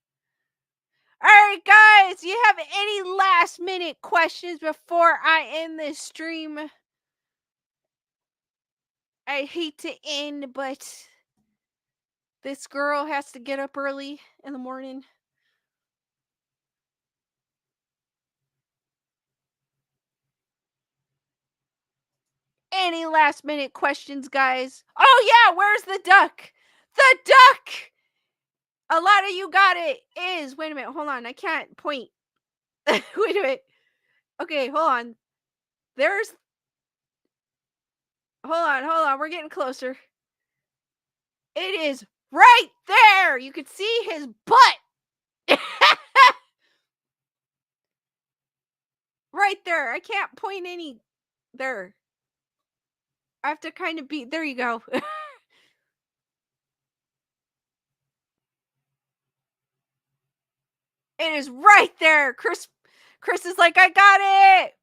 All right, guys, you have any last minute questions before I end this stream? I hate to end, but this girl has to get up early in the morning. Any last minute questions, guys? Oh, yeah, where's the duck? The duck! A lot of you got it. Is, wait a minute, hold on, I can't point. Wait a minute. Okay, hold on. There's, hold on, we're getting closer. It is right there. You can see his butt. Right there. I can't point any there. I have to kind of be, there you go. It is right there. Chris is like, I got it.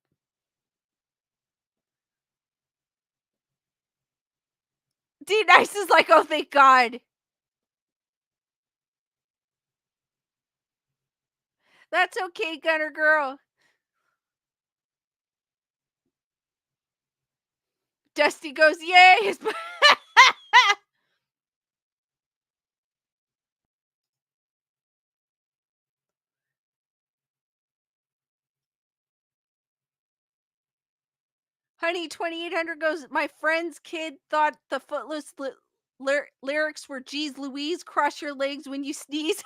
D Nice is like, oh, thank God. That's okay, Gunner Girl. Dusty goes, yay. Honey 2800 goes, my friend's kid thought the Footloose lyrics were geez Louise, cross your legs when you sneeze.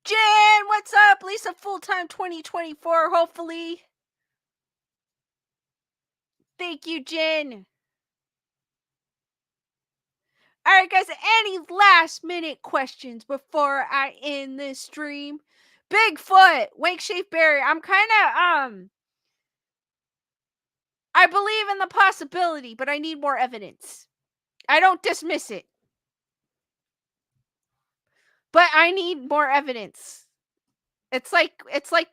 Jen, what's up? Lisa full-time 2024, hopefully. Thank you, Jen. All right, guys, any last minute questions before I end this stream? Bigfoot, Wake Shape Berry. I'm kind of, I believe in the possibility, but I need more evidence. I don't dismiss it, but I need more evidence. It's like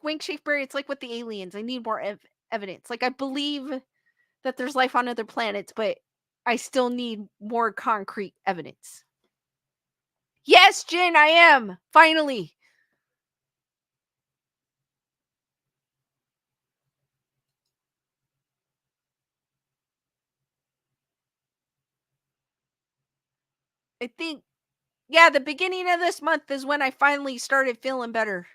Wink Shape Berry. It's like with the aliens. I need more evidence. Like, I believe that there's life on other planets, but I still need more concrete evidence. Yes, Jen, I am. Finally. I think, yeah, the beginning of this month is when I finally started feeling better.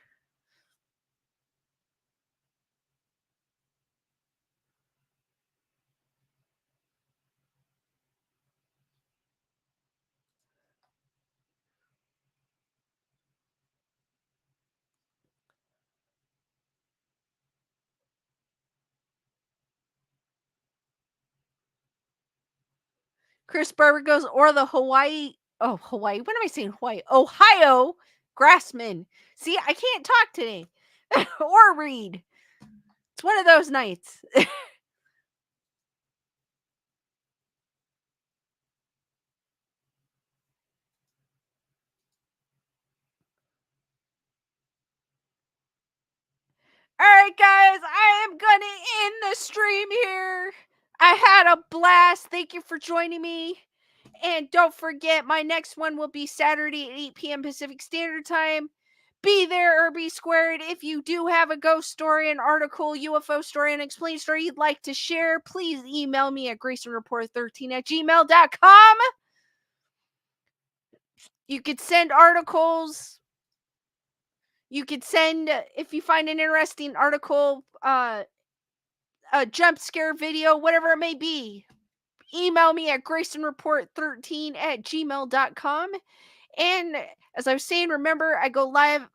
Chris Barber goes, or the Hawaii. Oh, Hawaii. What am I saying? Hawaii. Ohio Grassman. See, I can't talk today or read. It's one of those nights. All right, guys, I am going to end the stream here. I had a blast. Thank you for joining me. And don't forget, my next one will be Saturday at 8 p.m. Pacific Standard Time. Be there or be squared. If you do have a ghost story, an article, UFO story, an explained story you'd like to share, please email me at graysonreport13@gmail.com. You could send articles. You could send, if you find an interesting article, a jump scare video, whatever it may be. Email me at graysonreport13@gmail.com. And as I was saying, remember, I go live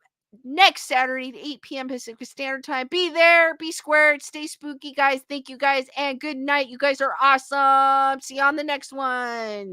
next Saturday at 8 p.m. Pacific Standard Time. Be there, be squared, stay spooky, guys. Thank you, guys, and good night. You guys are awesome. See you on the next one.